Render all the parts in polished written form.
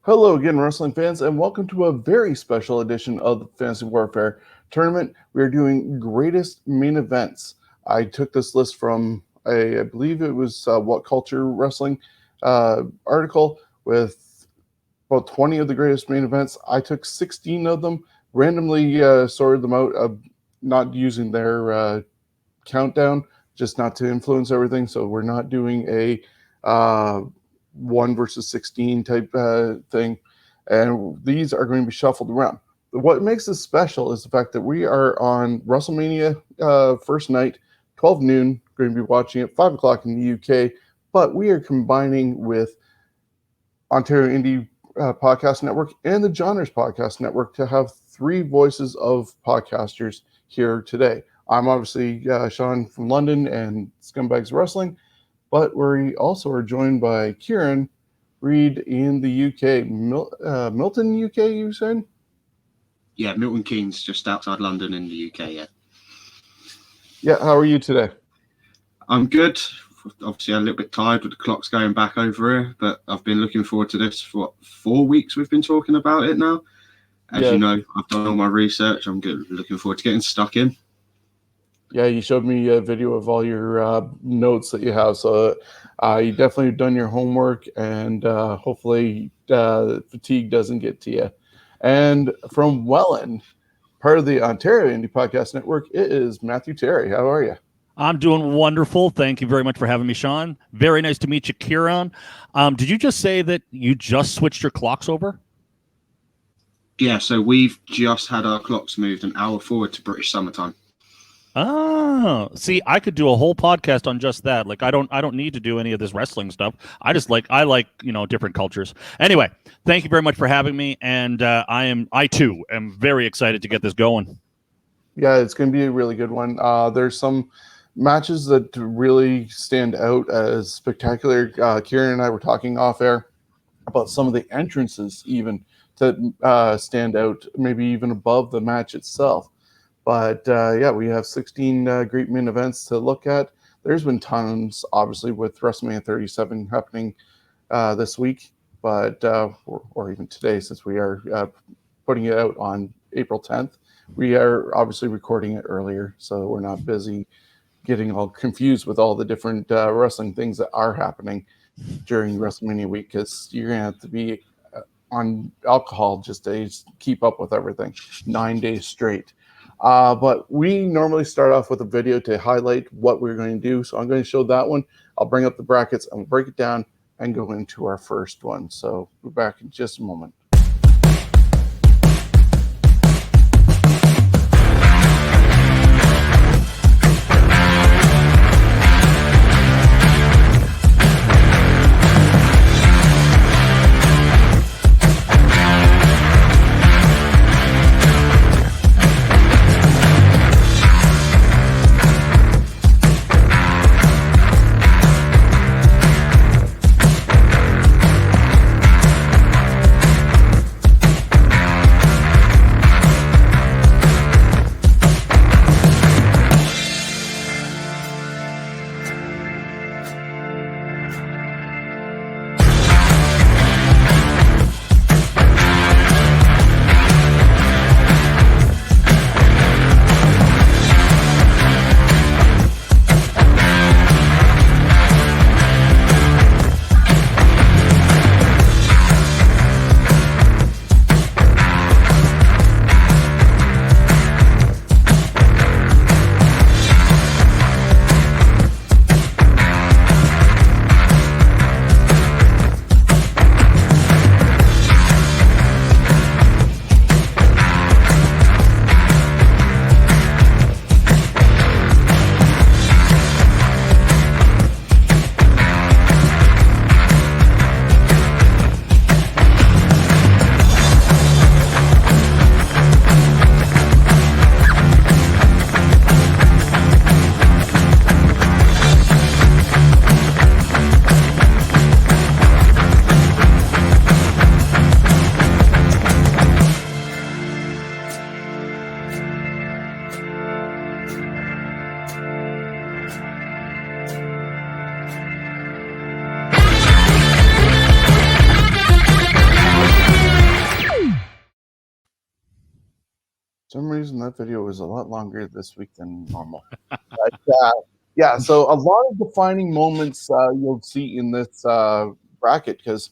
Hello again, wrestling fans, and welcome to a very special edition of the Fantasy Warfare Tournament. We are doing greatest main events. I took this list from, I believe it was What Culture Wrestling article with about 20 of the greatest main events. I took 16 of them, randomly sorted them out, not using their countdown, just not to influence everything. So we're not doing a 1 versus 16 type thing. And these are going to be shuffled around. What makes this special is the fact that we are on WrestleMania first night, 12 noon. Going to be watching it 5 o'clock in the UK. But we are combining with Ontario Indy Podcast Network and the Johners Podcast Network to have 3 voices of podcasters here today. I'm obviously Shawn from London and Scumbags Wrestling. But we also are joined by Kieron Reed in the UK. Milton, UK, you said? Yeah, Milton Keynes, just outside London in the UK, yeah. Yeah, how are you today? I'm good. Obviously, I'm a little bit tired with the clocks going back over here, but I've been looking forward to this for 4 weeks we've been talking about it now. As you know, I've done all my research. I'm looking forward to getting stuck in. Yeah, you showed me a video of all your notes that you have. So you definitely done your homework, and hopefully fatigue doesn't get to you. And from Welland, part of the Ontario Indie Podcast Network, it is Matthew Terry. How are you? I'm doing wonderful. Thank you very much for having me, Shawn. Very nice to meet you, Kieron. Did you just say that you just switched your clocks over? Yeah, so we've just had our clocks moved an hour forward to British summertime. Oh, see, I could do a whole podcast on just that. Like, I don't need to do any of this wrestling stuff. I like different cultures. Anyway, thank you very much for having me, and I too am very excited to get this going. Yeah, it's going to be a really good one. There's some matches that really stand out as spectacular. Kieran and I were talking off air about some of the entrances even that stand out, maybe even above the match itself. But yeah, we have 16 great main events to look at. There's been tons, obviously, with WrestleMania 37 happening this week, but or even today, since we are putting it out on April 10th. We are obviously recording it earlier, so we're not busy getting all confused with all the different wrestling things that are happening during WrestleMania week, because you're going to have to be on alcohol just to keep up with everything 9 days straight. But we normally start off with a video to highlight what we're going to do. So I'm going to show that one. I'll bring up the brackets and we'll break it down and go into our first one. So we're back in just a moment. some reason that video was a lot longer this week than normal. But, yeah, so a lot of defining moments you'll see in this bracket because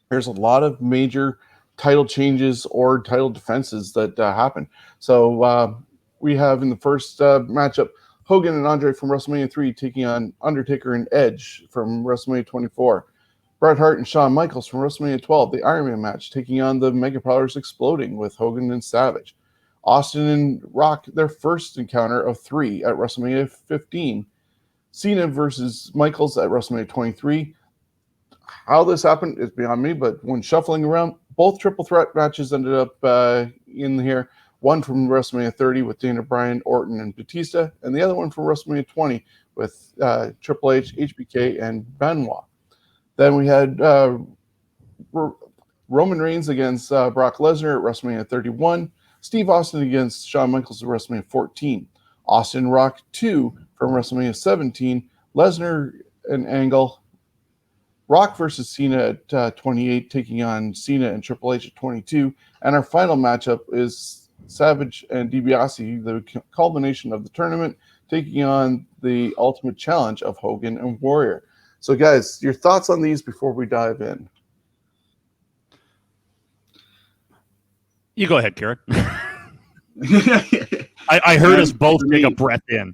there's a lot of major title changes or title defenses that happen. So we have in the first matchup Hogan and Andre from WrestleMania 3 taking on Undertaker and Edge from WrestleMania 24. Bret Hart and Shawn Michaels from WrestleMania 12, the Iron Man match, taking on the Mega Powers Exploding with Hogan and Savage. Austin and Rock, their first encounter of 3 at WrestleMania 15. Cena versus Michaels at WrestleMania 23. How this happened is beyond me, but when shuffling around, both triple threat matches ended up in here. One from WrestleMania 30 with Dana Bryan, Orton, and Batista, and the other one from WrestleMania 20 with Triple H, HBK, and Benoit. Then we had Roman Reigns against Brock Lesnar at WrestleMania 31, Steve Austin against Shawn Michaels at WrestleMania 14, Austin Rock 2 from WrestleMania 17, Lesnar and Angle, Rock versus Cena at 28, taking on Cena and Triple H at 22. And our final matchup is Savage and DiBiase, the culmination of the tournament, taking on the Ultimate Challenge of Hogan and Warrior. So, guys, your thoughts on these before we dive in? You go ahead, Kieron. I heard us both take a breath in.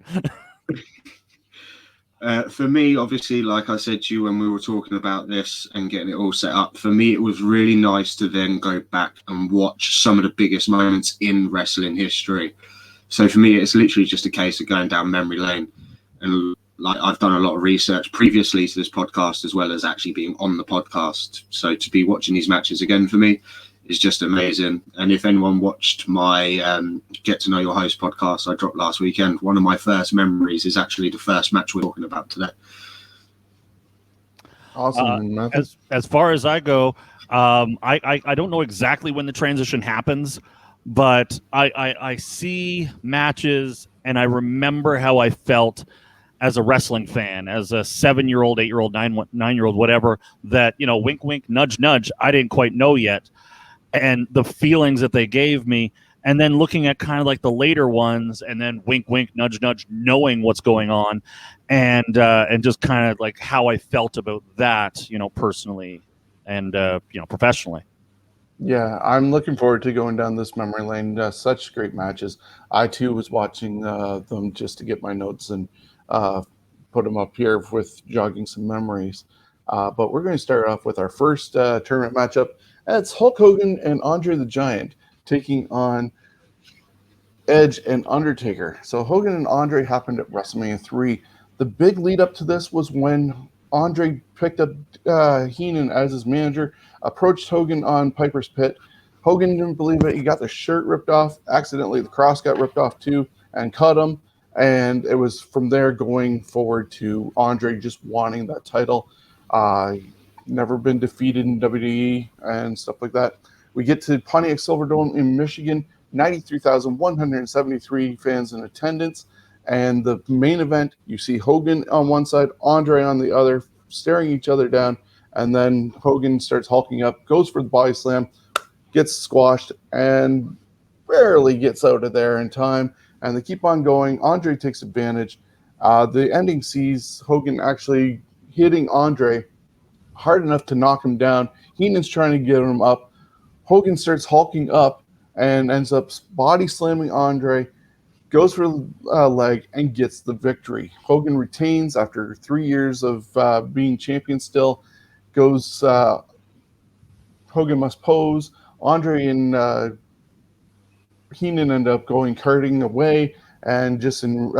For me, obviously, like I said to you when we were talking about this and getting it all set up, for me, it was really nice to then go back and watch some of the biggest moments in wrestling history. So for me, it's literally just a case of going down memory lane. And like I've done a lot of research previously to this podcast, as well as actually being on the podcast. So to be watching these matches again for me is just amazing. And if anyone watched my Get to Know Your Host podcast I dropped last weekend, one of my first memories is actually the first match we're talking about today. Awesome. As far as I go, I don't know exactly when the transition happens, but I see matches and I remember how I felt as a wrestling fan, as a 7-year-old, 8-year-old, 9-year-old, whatever, that, wink, wink, nudge, nudge, I didn't quite know yet. And the feelings that they gave me, and then looking at kind of like the later ones, and then wink, wink, nudge, nudge, knowing what's going on, and just kind of like how I felt about that, personally and professionally. Yeah, I'm looking forward to going down this memory lane. Such great matches. I too was watching them just to get my notes and put them up here with jogging some memories. But we're going to start off with our first tournament matchup. It's Hulk Hogan and Andre the Giant taking on Edge and Undertaker. So Hogan and Andre happened at WrestleMania 3. The big lead up to this was when Andre picked up Heenan as his manager, approached Hogan on Piper's Pit. Hogan didn't believe it. He got the shirt ripped off. Accidentally, the cross got ripped off too and cut him. And it was from there going forward to Andre just wanting that title. Never been defeated in WWE and stuff like that. We get to Pontiac Silverdome in Michigan, 93,173 fans in attendance. And the main event, you see Hogan on one side, Andre on the other, staring each other down. And then Hogan starts hulking up, goes for the body slam, gets squashed, and barely gets out of there in time. And they keep on going. Andre takes advantage. The ending sees Hogan actually hitting Andre hard enough to knock him down. Heenan's trying to get him up. Hogan starts hulking up and ends up body slamming Andre, goes for a leg, and gets the victory. Hogan retains after 3 years of being champion still. Goes Hogan must pose. Andre and Heenan end up going carting away, and just in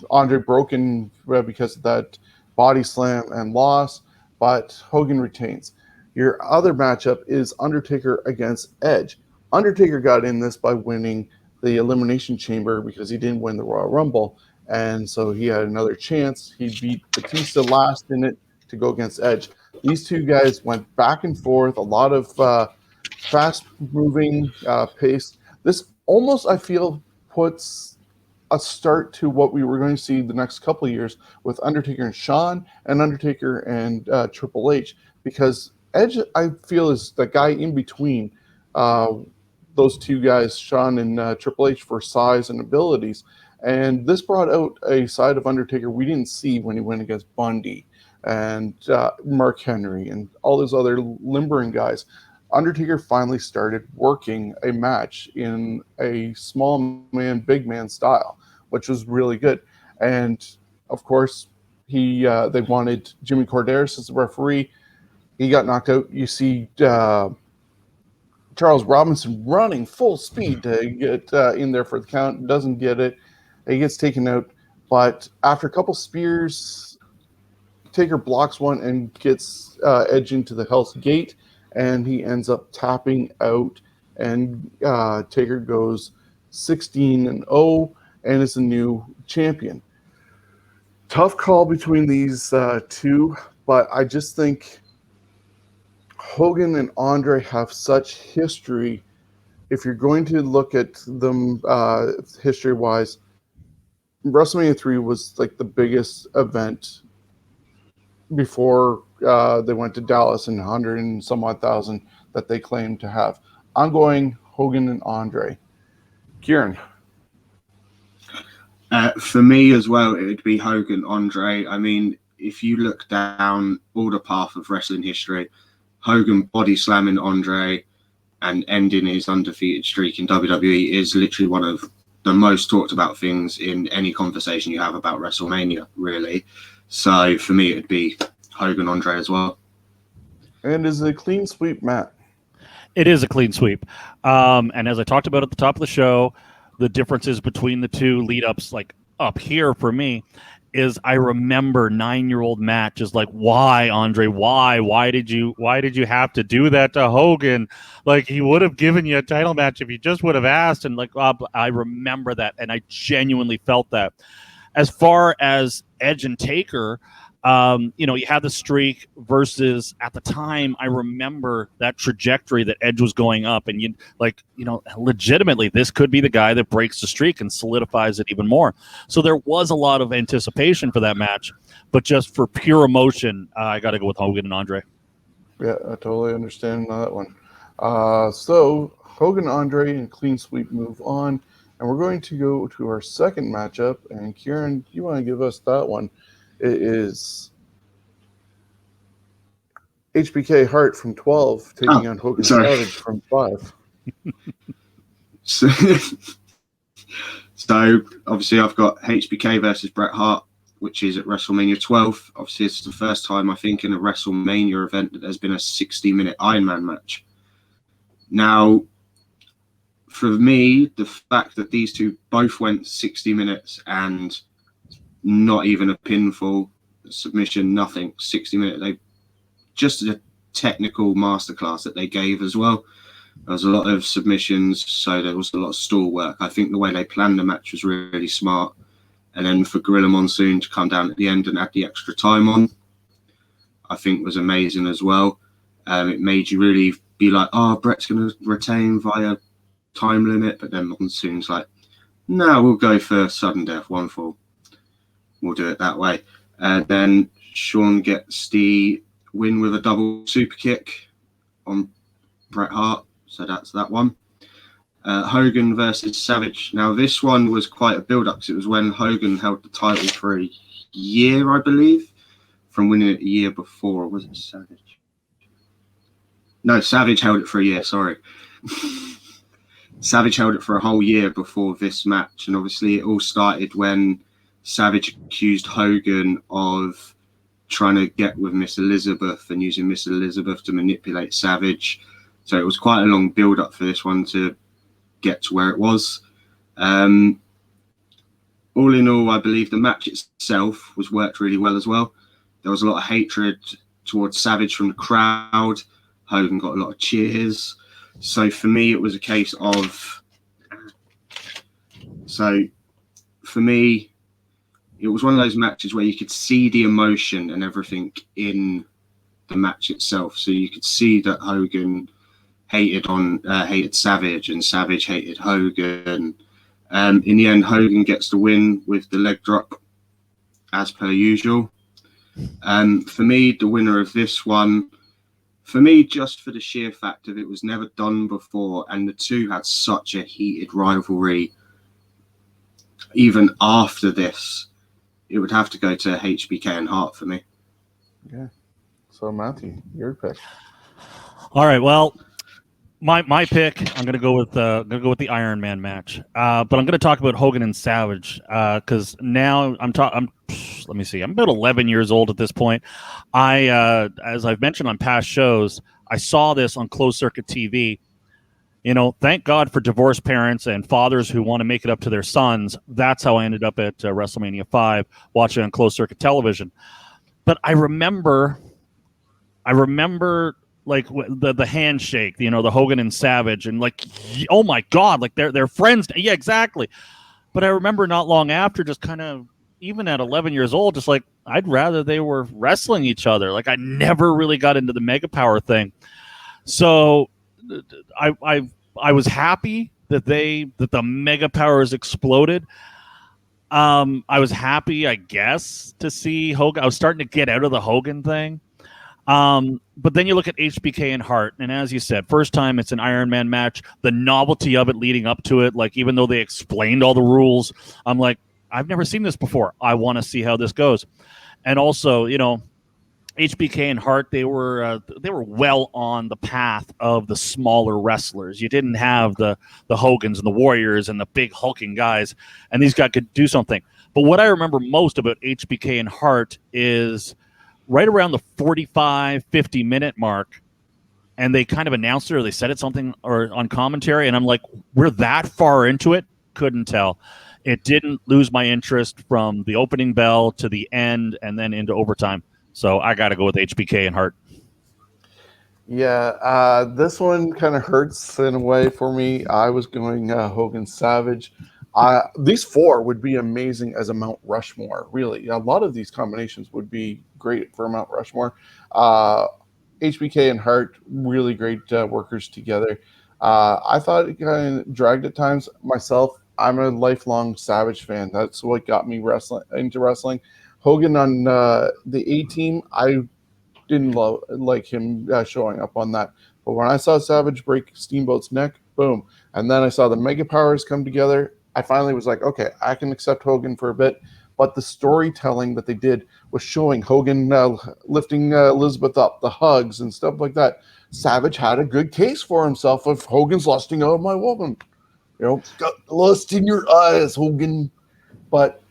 Andre broken because of that body slam and loss, but Hogan retains. Your other matchup is Undertaker against Edge. Undertaker got in this by winning the Elimination Chamber because he didn't win the Royal Rumble, and so he had another chance. He beat Batista last in it to go against Edge. These two guys went back and forth, a lot of fast-moving pace. This almost, I feel, puts a start to what we were going to see the next couple of years with Undertaker and Shawn and Undertaker and Triple H, because Edge, I feel, is the guy in between those two guys, Shawn and Triple H, for size and abilities. And this brought out a side of Undertaker we didn't see when he went against Bundy and Mark Henry and all those other limbering guys. Undertaker finally started working a match in a small man, big man style, which was really good. And of course, they wanted Jimmy Corderas as the referee. He got knocked out. You see Charles Robinson running full speed to get in there for the count. Doesn't get it. He gets taken out. But after a couple spears, Taker blocks one and gets Edge into the Hell's Gate, and he ends up tapping out. And Taker goes 16-0 and is the new champion. Tough call between these two, but I just think Hogan and Andre have such history. If you're going to look at them history-wise, WrestleMania 3 was like the biggest event before they went to Dallas and 100 and some odd thousand that they claimed to have. I'm going Hogan and Andre. Kieron. For me as well, it would be Hogan, Andre. I mean, if you look down all the path of wrestling history, Hogan body slamming Andre and ending his undefeated streak in WWE is literally one of the most talked about things in any conversation you have about WrestleMania, really. So for me, it'd be Hogan, Andre as well. And is it a clean sweep, Matt? It is a clean sweep. And as I talked about at the top of the show, the differences between the two lead-ups, like up here for me, is I remember 9-year-old Matt just like, why, Andre? Why did you have to do that to Hogan? Like, he would have given you a title match if you just would have asked. And like, I remember that, and I genuinely felt that. As far as Edge and Taker, you had the streak versus at the time, I remember that trajectory that Edge was going up, and legitimately, this could be the guy that breaks the streak and solidifies it even more. So there was a lot of anticipation for that match, but just for pure emotion, I got to go with Hogan and Andre. Yeah, I totally understand that one. So Hogan, Andre, and clean sweep move on, and we're going to go to our second matchup. And Kieron, you want to give us that one? It is HBK Hart from 12 taking on Hogan Savage from 5. So obviously I've got HBK versus Bret Hart, which is at WrestleMania 12. Obviously, it's the first time I think in a WrestleMania event that there's been a 60-minute Iron Man match. Now, for me, the fact that these two both went 60 minutes and not even a pinfall, submission, nothing, 60 minutes, they just a technical masterclass that they gave as well. There was a lot of submissions, so there was a lot of stall work. I think the way they planned the match was really smart. And then for Gorilla Monsoon to come down at the end and add the extra time on, I think was amazing as well. It made you really be like, oh, Bret's going to retain via time limit. But then Monsoon's like, no, we'll go for sudden death, 1 fall. We'll do it that way. Then Shawn gets the win with a double super kick on Bret Hart. So that's that one. Hogan versus Savage. Now, this one was quite a build-up because it was when Hogan held the title for a year, I believe, from winning it a year before. Or was it Savage? No, Savage held it for a year, sorry. Savage held it for a whole year before this match. And obviously it all started when Savage accused Hogan of trying to get with Miss Elizabeth and using Miss Elizabeth to manipulate Savage. So it was quite a long build-up for this one to get to where it was. All in all, I believe the match itself was worked really well as well. There was a lot of hatred towards Savage from the crowd. Hogan got a lot of cheers. So for me, it was a case of... So for me, it was one of those matches where you could see the emotion and everything in the match itself. So you could see that Hogan hated Savage and Savage hated Hogan. In the end, Hogan gets the win with the leg drop as per usual. For me, the winner of this one, for me, just for the sheer fact that it was never done before, and the two had such a heated rivalry, even after this, it would have to go to HBK and Hart for me. Yeah. So Matthew, your pick. All right. Well, my pick, I'm gonna go with the Iron Man match, but I'm gonna talk about Hogan and Savage because now let me see, I'm about 11 years old at this point. As I've mentioned on past shows, I saw this on closed circuit TV. Thank God for divorced parents and fathers who want to make it up to their sons. That's how I ended up at WrestleMania 5, watching on closed circuit television. But I remember like the handshake, the Hogan and Savage, and like, oh my God, like they're friends. Yeah, exactly. But I remember not long after, just kind of, even at 11 years old, just like, I'd rather they were wrestling each other. Like, I never really got into the Mega Power thing. So I was happy that the Mega Powers exploded. I was happy, I guess, to see Hogan. I was starting to get out of the Hogan thing. But then you look at HBK and Hart, and as you said, first time it's an Iron Man match. The novelty of it leading up to it, like, even though they explained all the rules, I'm like, I've never seen this before. I want to see how this goes. And also, HBK and Hart, they were well on the path of the smaller wrestlers. You didn't have the Hogans and the Warriors and the big hulking guys, and these guys could do something. But what I remember most about HBK and Hart is right around the 45, 50-minute mark, and they kind of announced it or they said it something or on commentary, and I'm like, we're that far into it? Couldn't tell. It didn't lose my interest from the opening bell to the end and then into overtime. So I got to go with HBK and Hart. Yeah, this one kind of hurts in a way for me. I was going Hogan Savage. These four would be amazing as a Mount Rushmore, really. A lot of these combinations would be great for Mount Rushmore. HBK and Hart, really great workers together. I thought it kind of dragged at times. Myself, I'm a lifelong Savage fan. That's what got me into wrestling. Hogan on the A-Team, I didn't like him showing up on that. But when I saw Savage break Steamboat's neck, boom. And then I saw the Mega Powers come together. I finally was like, okay, I can accept Hogan for a bit. But the storytelling that they did was showing Hogan lifting Elizabeth up, the hugs and stuff like that. Savage had a good case for himself of Hogan's lusting out my woman. Got lust in your eyes, Hogan. But,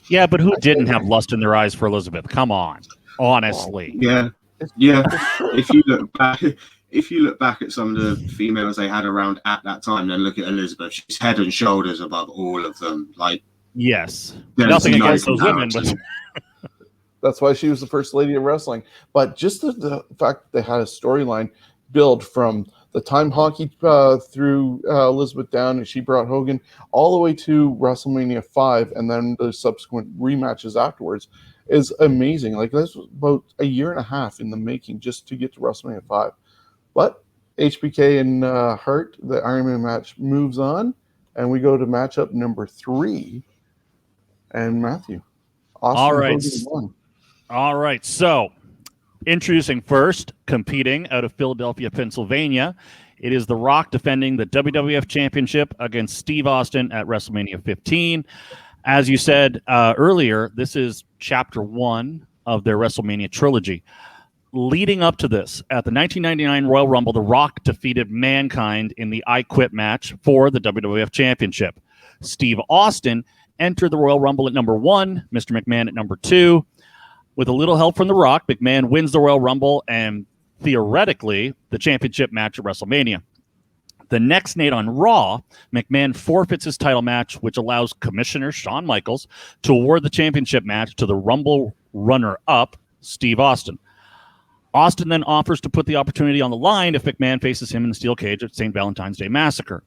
Yeah, but who didn't have lust in their eyes for Elizabeth? Come on. Honestly. Yeah. If you look back at some of the females they had around at that time, then look at Elizabeth. She's head and shoulders above all of them. Like, yes, nothing against those women, but that's why she was the first lady of wrestling. But just the fact that they had a storyline build from the time hockey through Elizabeth down, and she brought Hogan all the way to WrestleMania 5, and then the subsequent rematches afterwards is amazing. Like, this was about a year and a half in the making just to get to WrestleMania 5. But HBK and Hart, the Iron Man match, moves on, and we go to matchup number 3. And Matthew, all right. So, introducing first, competing out of Philadelphia, Pennsylvania, it is The Rock defending the WWF Championship against Steve Austin at WrestleMania 15. As you said earlier, this is Chapter 1 of their WrestleMania trilogy. Leading up to this, at the 1999 Royal Rumble, The Rock defeated Mankind in the I Quit match for the WWF Championship. Steve Austin entered the Royal Rumble at number 1, Mr. McMahon at number 2. With a little help from The Rock, McMahon wins the Royal Rumble and, theoretically, the championship match at WrestleMania. The next night on Raw, McMahon forfeits his title match, which allows Commissioner Shawn Michaels to award the championship match to the Rumble runner-up, Steve Austin. Austin then offers to put the opportunity on the line if McMahon faces him in the steel cage at St. Valentine's Day Massacre.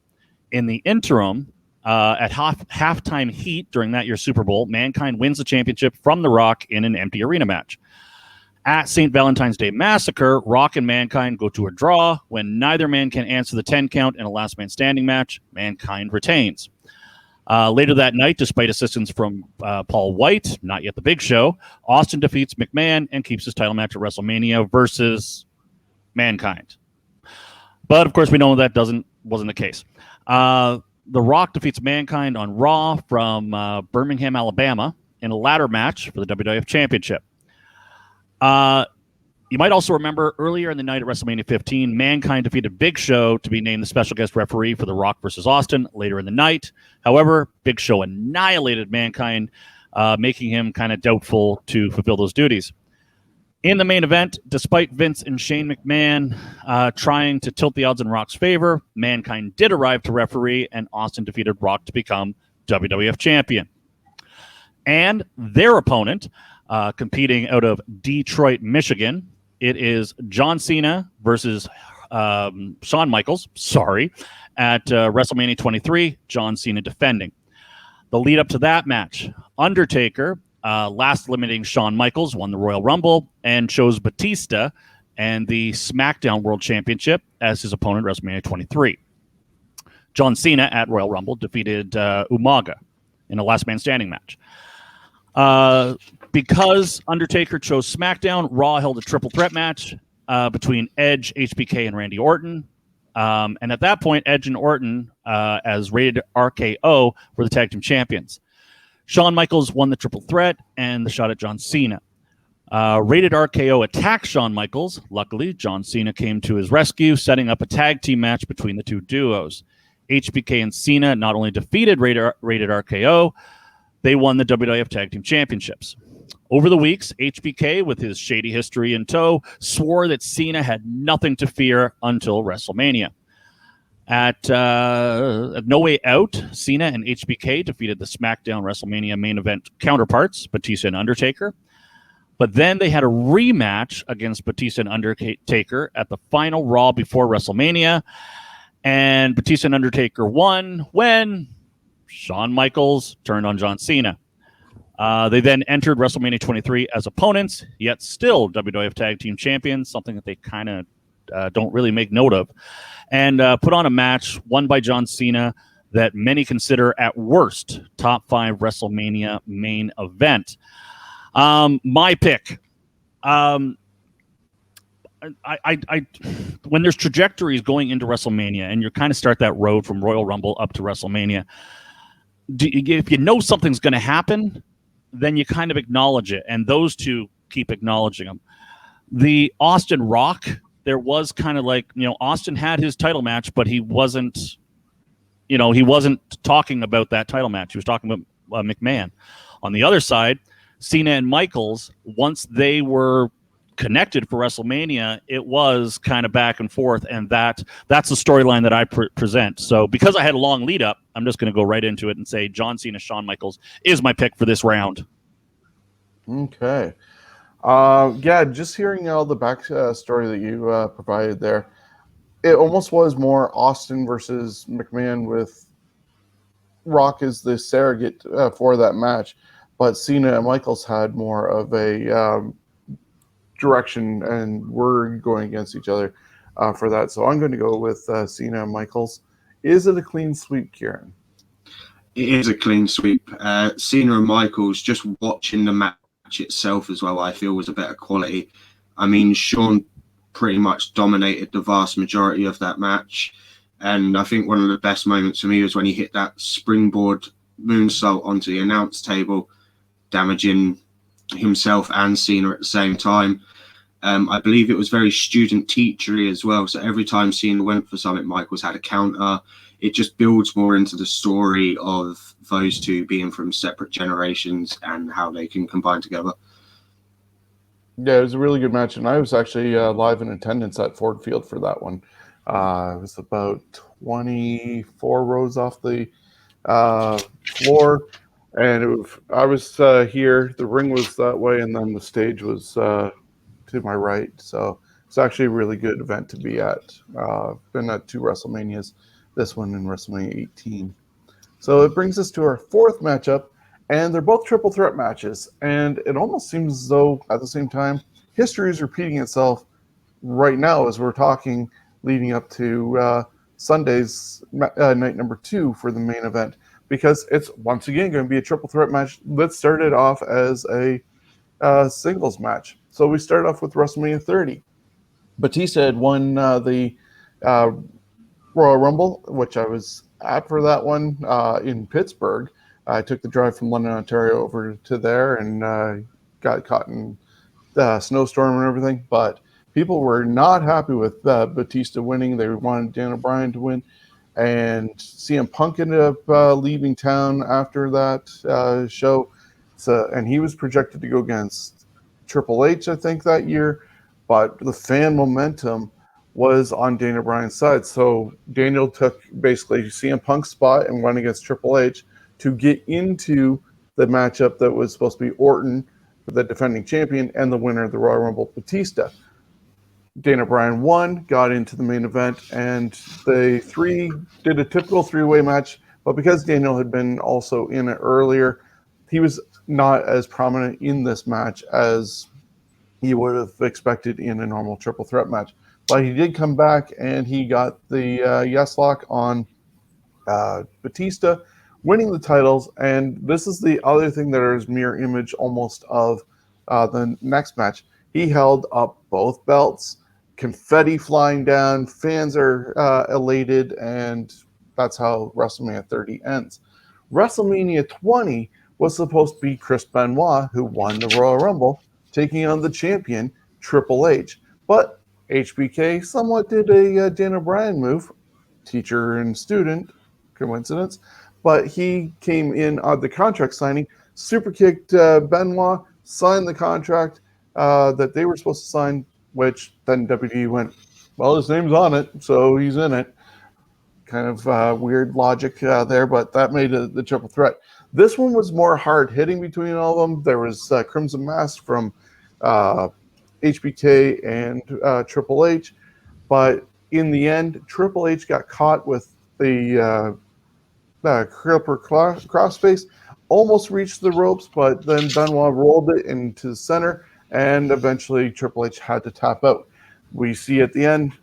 In the interim, at halftime heat during that year's Super Bowl, Mankind wins the championship from The Rock in an empty arena match. At St. Valentine's Day Massacre, Rock and Mankind go to a draw. When neither man can answer the 10 count in a last man standing match, Mankind retains. Later that night, despite assistance from Paul White, not yet the Big Show, Austin defeats McMahon and keeps his title match at WrestleMania versus Mankind. But of course, we know that wasn't the case. The Rock defeats Mankind on Raw from Birmingham, Alabama, in a ladder match for the WWF Championship. You might also remember earlier in the night at WrestleMania 15, Mankind defeated Big Show to be named the special guest referee for The Rock versus Austin later in the night. However, Big Show annihilated Mankind, making him kind of doubtful to fulfill those duties. In the main event, despite Vince and Shane McMahon trying to tilt the odds in Rock's favor, Mankind did arrive to referee, and Austin defeated Rock to become WWF champion. And their opponent, competing out of Detroit, Michigan, it is John Cena versus Shawn Michaels, at WrestleMania 23, John Cena defending. The lead up to that match, Undertaker, last eliminating Shawn Michaels, won the Royal Rumble and chose Batista and the SmackDown World Championship as his opponent at WrestleMania 23. John Cena at Royal Rumble defeated Umaga in a last man standing match. Because Undertaker chose SmackDown, Raw held a triple threat match between Edge, HBK, and Randy Orton. And at that point, Edge and Orton, as rated RKO, were the tag team champions. Shawn Michaels won the triple threat and the shot at John Cena. Rated RKO attacked Shawn Michaels. Luckily, John Cena came to his rescue, setting up a tag team match between the two duos. HBK and Cena not only defeated rated RKO, they won the WWF Tag Team Championships. Over the weeks, HBK, with his shady history in tow, swore that Cena had nothing to fear until WrestleMania. At No Way Out, Cena and HBK defeated the SmackDown WrestleMania main event counterparts, Batista and Undertaker. But then they had a rematch against Batista and Undertaker at the final Raw before WrestleMania. And Batista and Undertaker won when Shawn Michaels turned on John Cena. They then entered WrestleMania 23 as opponents, yet still WWF Tag Team Champions, something that they kind of don't really make note of, and put on a match won by John Cena that many consider at worst top 5 WrestleMania main event. My pick. When there's trajectories going into WrestleMania and you kind of start that road from Royal Rumble up to WrestleMania, if you know something's going to happen, then you kind of acknowledge it, and those two keep acknowledging them. The Austin Rock, there was kind of like, Austin had his title match, but he wasn't talking about that title match. He was talking about McMahon. On the other side, Cena and Michaels, once they were connected for WrestleMania, it was kind of back and forth, and that's the storyline that I present. So because I had a long lead up, I'm just going to go right into it and say John Cena, Shawn Michaels is my pick for this round. Okay. Just hearing all the back story that you provided there, it almost was more Austin versus McMahon with Rock as the surrogate for that match, but Cena and Michaels had more of a direction, and we're going against each other for that. So I'm going to go with Cena and Michaels. Is it a clean sweep, Kieron? It is a clean sweep. Cena and Michaels, just watching the match itself as well, I feel was a better quality. I mean, Shawn pretty much dominated the vast majority of that match. And I think one of the best moments for me was when he hit that springboard moonsault onto the announce table, damaging himself and Cena at the same time. I believe it was very student-teachery as well. So every time Cena went for something, Michaels had a counter. It just builds more into the story of those two being from separate generations and how they can combine together. Yeah, it was a really good match, and I was actually live in attendance at Ford Field for that one. It was about 24 rows off the floor. And I was here, the ring was that way, and then the stage was to my right. So it's actually a really good event to be at. Been at 2 WrestleManias, this one and WrestleMania 18. So it brings us to our 4th matchup, and they're both triple threat matches. And it almost seems as though, at the same time, history is repeating itself right now as we're talking, leading up to Sunday's night number 2 for the main event. Because it's once again going to be a triple threat match. Let's start it off as a singles match. So we start off with WrestleMania 30. Batista had won the Royal Rumble, which I was at for that one in Pittsburgh. I took the drive from London, Ontario over to there and got caught in the snowstorm and everything. But people were not happy with Batista winning. They wanted Daniel Bryan to win. And CM Punk ended up leaving town after that show. And he was projected to go against Triple H, I think, that year. But the fan momentum was on Daniel Bryan's side. So Daniel took basically CM Punk's spot and went against Triple H to get into the matchup that was supposed to be Orton, the defending champion, and the winner of the Royal Rumble, Batista. Daniel Bryan won, got into the main event, and the three did a typical three-way match. But because Daniel had been also in it earlier, he was not as prominent in this match as you would have expected in a normal triple threat match. But he did come back, and he got the yes lock on Batista, winning the titles. And this is the other thing that is mirror image almost of the next match. He held up both belts, confetti flying down, fans are elated, and that's how WrestleMania 30 ends. WrestleMania 20 was supposed to be Chris Benoit, who won the Royal Rumble, taking on the champion, Triple H. But HBK somewhat did a Daniel Bryan move, teacher and student, coincidence, but he came in on the contract signing, super kicked Benoit, signed the contract that they were supposed to sign, which then WWE went, well, his name's on it, so he's in it. Kind of weird logic there, but that made the triple threat. This one was more hard hitting between all of them. There was Crimson Mask from HBK and Triple H, but in the end, Triple H got caught with the Crippler crossface, almost reached the ropes, but then Benoit rolled it into the center, and eventually Triple H had to tap out. We see at the end,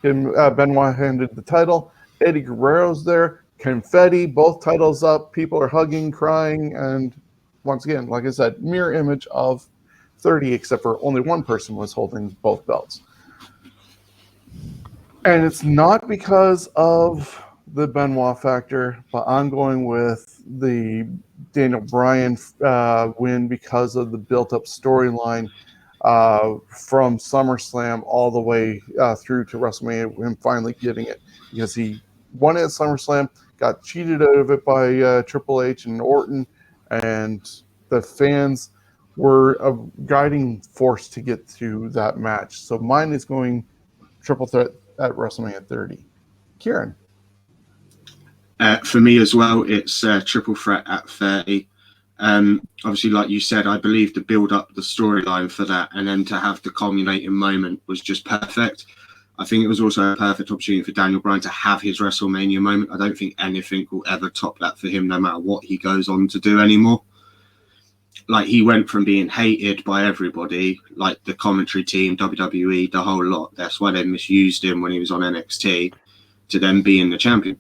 Benoit handed the title. Eddie Guerrero's there, confetti, both titles up, people are hugging, crying, and once again, like I said, mirror image of 30, except for only one person was holding both belts. And it's not because of the Benoit factor, but I'm going with the Daniel Bryan win because of the built-up storyline from SummerSlam all the way through to WrestleMania, him finally getting it, because he won it at SummerSlam, got cheated out of it by Triple H and Orton, and the fans were a guiding force to get through that match. So mine is going triple threat at WrestleMania 30. Kieron. For me as well, it's triple threat at 30. Obviously, like you said, I believe to build up the storyline for that and then to have the culminating moment was just perfect. I think it was also a perfect opportunity for Daniel Bryan to have his WrestleMania moment. I don't think anything will ever top that for him, no matter what he goes on to do anymore. Like, he went from being hated by everybody, like the commentary team, WWE, the whole lot. That's why they misused him when he was on NXT, to then being the champion.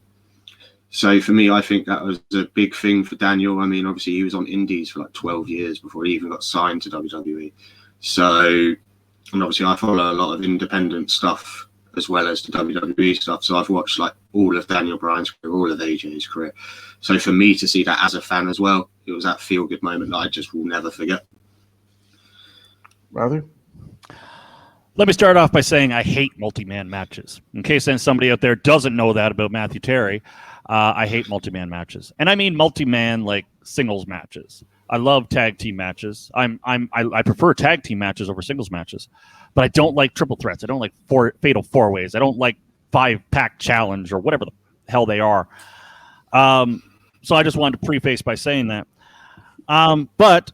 So for me, I think that was a big thing for Daniel. I mean, obviously, he was on Indies for like 12 years before he even got signed to WWE. So, and obviously, I follow a lot of independent stuff as well as the WWE stuff. So I've watched like all of Daniel Bryan's career, all of AJ's career. So for me to see that as a fan as well, it was that feel-good moment that I just will never forget. Rather? Let me start off by saying I hate multi-man matches. In case then somebody out there doesn't know that about Matthew Terry, I hate multi-man matches. And I mean multi-man like singles matches. I love tag team matches. I prefer tag team matches over singles matches. But I don't like triple threats. I don't like fatal four-ways. I don't like 5-pack challenge or whatever the hell they are. So I just wanted to preface by saying that. But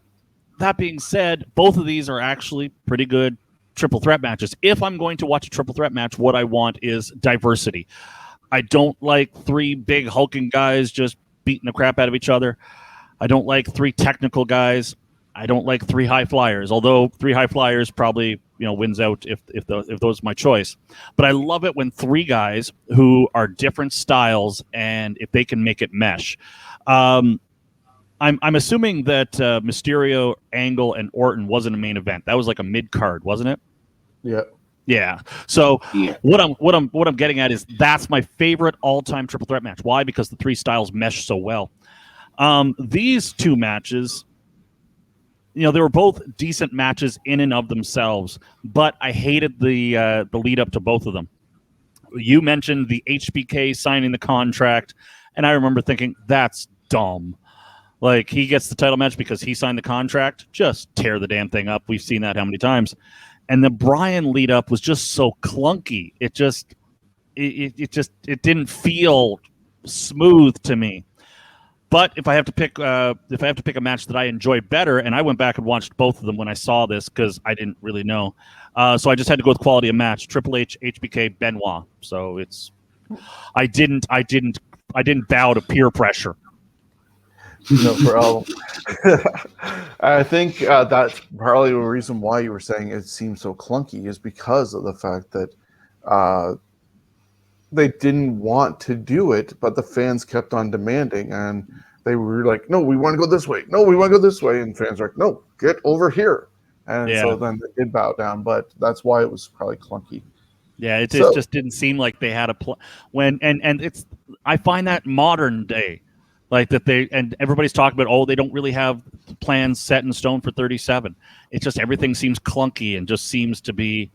that being said, both of these are actually pretty good triple threat matches. If I'm going to watch a triple threat match, what I want is diversity. I don't like 3 big hulking guys just beating the crap out of each other. I don't like 3 technical guys. I don't like 3 high flyers, although 3 high flyers probably wins out if those are my choice. But I love it when 3 guys who are different styles and if they can make it mesh. I'm assuming that Mysterio, Angle, and Orton wasn't a main event. That was like a mid card, wasn't it? Yeah. Yeah. So Yeah. what I'm getting at is that's my favorite all-time triple threat match. Why? Because the three styles mesh so well. These two matches, they were both decent matches in and of themselves, but I hated the lead up to both of them. You mentioned the HBK signing the contract, and I remember thinking that's dumb. Like, he gets the title match because he signed the contract. Just tear the damn thing up. We've seen that how many times. And the Bryan lead up was just so clunky. It didn't feel smooth to me. But if I have to pick a match that I enjoy better, and I went back and watched both of them when I saw this because I didn't really know, so I just had to go with quality of match. Triple H, HBK, Benoit. So I didn't bow to peer pressure. No problem. I think that's probably the reason why you were saying it seems so clunky is because of the fact that they didn't want to do it, but the fans kept on demanding, and they were like, "No, we want to go this way. No, we want to go this way." And fans were like, "No, get over here." And so then they did bow down, but that's why it was probably clunky. Yeah, it just didn't seem like they had a plan. I find that modern day. Like that and everybody's talking about, they don't really have plans set in stone for 37. It's just everything seems clunky and just seems to be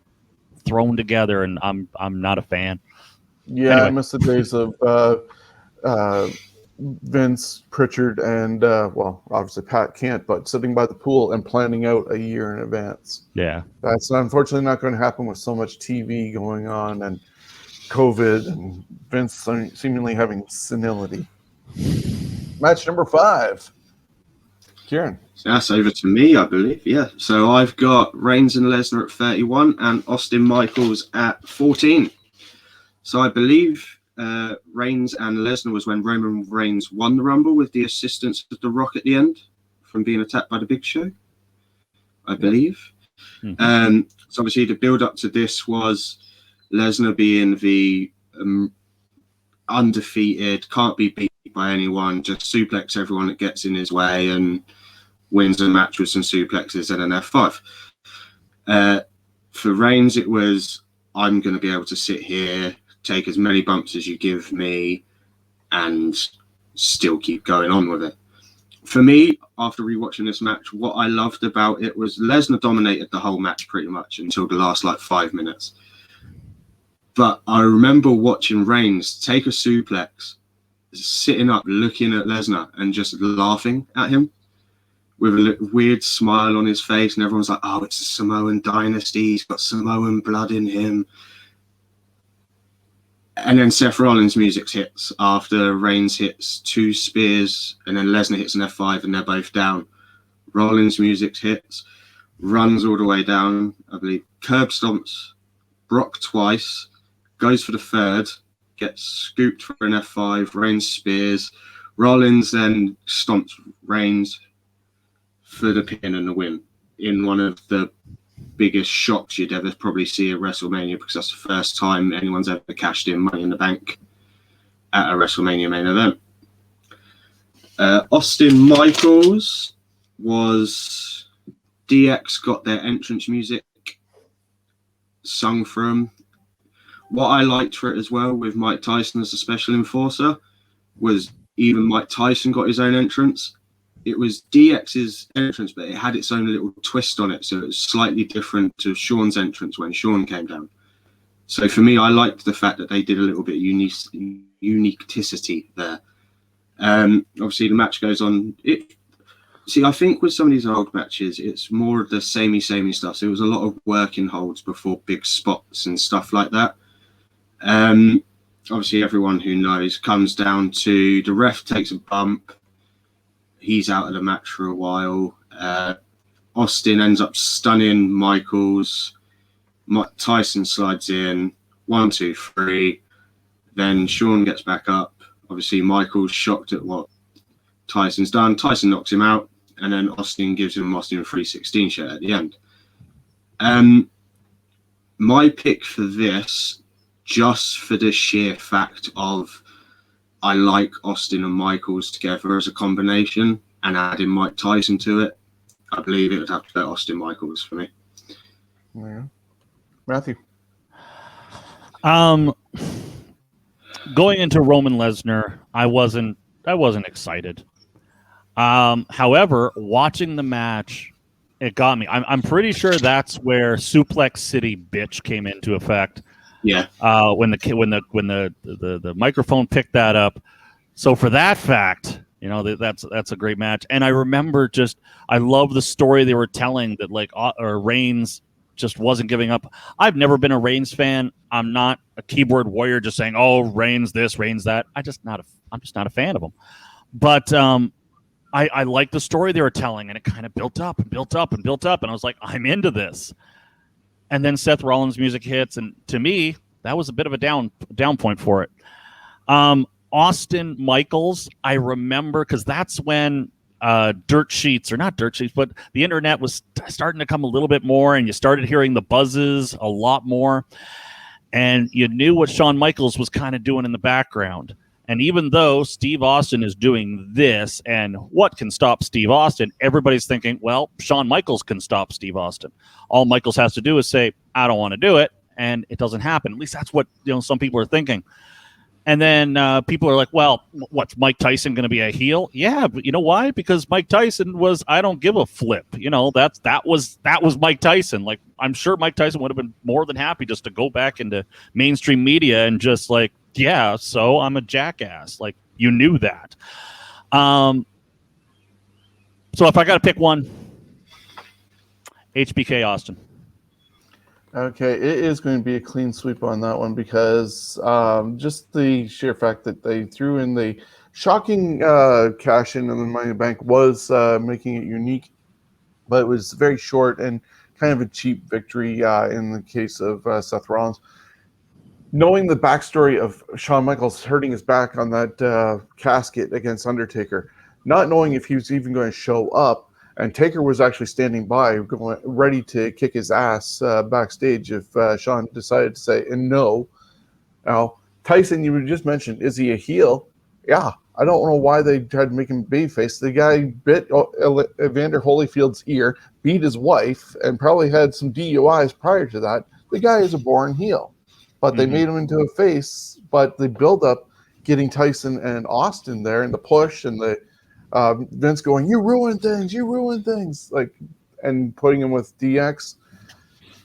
thrown together, and I'm not a fan. Yeah, anyway. I miss the days of Vince, Pritchard, and obviously Pat Kent, but sitting by the pool and planning out a year in advance. Yeah, that's unfortunately not going to happen with so much TV going on and COVID and Vince seemingly having senility. Match number 5. Kieron. So that's over to me, I believe. Yeah. So I've got Reigns and Lesnar at 31 and Austin Michaels at 14. So I believe Reigns and Lesnar was when Roman Reigns won the Rumble with the assistance of The Rock at the end from being attacked by the Big Show, I believe. Mm-hmm. So obviously the build up to this was Lesnar being the undefeated, can't be beat by anyone, just suplex everyone that gets in his way and wins a match with some suplexes and an F5. For Reigns, it was, I'm going to be able to sit here, take as many bumps as you give me, and still keep going on with it. For me, after rewatching this match, what I loved about it was Lesnar dominated the whole match pretty much until the last 5 minutes. But I remember watching Reigns take a suplex, sitting up, looking at Lesnar and just laughing at him with a weird smile on his face. And everyone's like, oh, it's a Samoan dynasty. He's got Samoan blood in him. And then Seth Rollins' music hits after Reigns hits 2 spears and then Lesnar hits an F5 and they're both down. Rollins' music hits, runs all the way down, I believe, curb stomps Brock twice, goes for the third, gets scooped for an F5, Reigns spears. Rollins then stomps Reigns for the pin and the win in one of the biggest shocks you'd ever probably see at WrestleMania, because that's the first time anyone's ever cashed in Money in the Bank at a WrestleMania main event. Austin Michaels was DX got their entrance music sung for him. What I liked for it as well, with Mike Tyson as a special enforcer, was even Mike Tyson got his own entrance. It was DX's entrance, but it had its own little twist on it, so it was slightly different to Shawn's entrance when Shawn came down. So for me, I liked the fact that they did a little bit of uniqueticity there. Obviously, the match goes on. I think with some of these old matches, it's more of the samey stuff. So it was a lot of working holds before big spots and stuff like that. Obviously, everyone who knows comes down to the ref takes a bump. He's out of the match for a while. Austin ends up stunning Michaels. Tyson slides in. 1, 2, 3. Then Shawn gets back up. Obviously, Michaels shocked at what Tyson's done. Tyson knocks him out. And then Austin gives him Austin 316 shit at the end. My pick for this, just for the sheer fact of I like Austin and Michaels together as a combination, and adding Mike Tyson to it, I believe it would have to be Austin Michaels for me. Yeah. Matthew. Um, going into Roman Lesnar, I wasn't excited. However, watching the match, it got me. I'm pretty sure that's where Suplex City bitch came into effect. Yeah. When the microphone picked that up. So for that fact, that's a great match. And I remember I love the story they were telling that Reigns just wasn't giving up. I've never been a Reigns fan. I'm not a keyboard warrior just saying, "Oh, Reigns this, Reigns that." I'm just not a fan of him. But I like the story they were telling, and it kind of built up and built up and built up, and I was like, I'm into this. And then Seth Rollins' music hits, and to me, that was a bit of a down point for it. Austin Michaels, I remember, because that's when dirt sheets, or not dirt sheets, but the internet was starting to come a little bit more, and you started hearing the buzzes a lot more, and you knew what Shawn Michaels was kind of doing in the background. And even though Steve Austin is doing this, and what can stop Steve Austin, everybody's thinking, well, Shawn Michaels can stop Steve Austin. All Michaels has to do is say, I don't want to do it, and it doesn't happen. At least that's what some people are thinking. And then people are like, well, what's Mike Tyson going to be a heel? Yeah, but you know why? Because Mike Tyson was, I don't give a flip. That was Mike Tyson. Like, I'm sure Mike Tyson would have been more than happy just to go back into mainstream media and just like, yeah, so I'm a jackass. Like, you knew that. So if I got to pick one, HBK Austin. Okay, it is going to be a clean sweep on that one because just the sheer fact that they threw in the shocking cash in and the Money in the Bank was making it unique, but it was very short and kind of a cheap victory in the case of Seth Rollins. Knowing the backstory of Shawn Michaels hurting his back on that casket against Undertaker, not knowing if he was even going to show up, and Taker was actually standing by, ready to kick his ass backstage if Shawn decided to say, and no. Now, Tyson, you just mentioned, is he a heel? Yeah. I don't know why they tried to make him babyface. The guy bit Evander Holyfield's ear, beat his wife, and probably had some DUIs prior to that. The guy is a born heel. But they made him into a face, but the build-up, getting Tyson and Austin there, and the push, and the Vince going, you ruin things, like, and putting him with DX.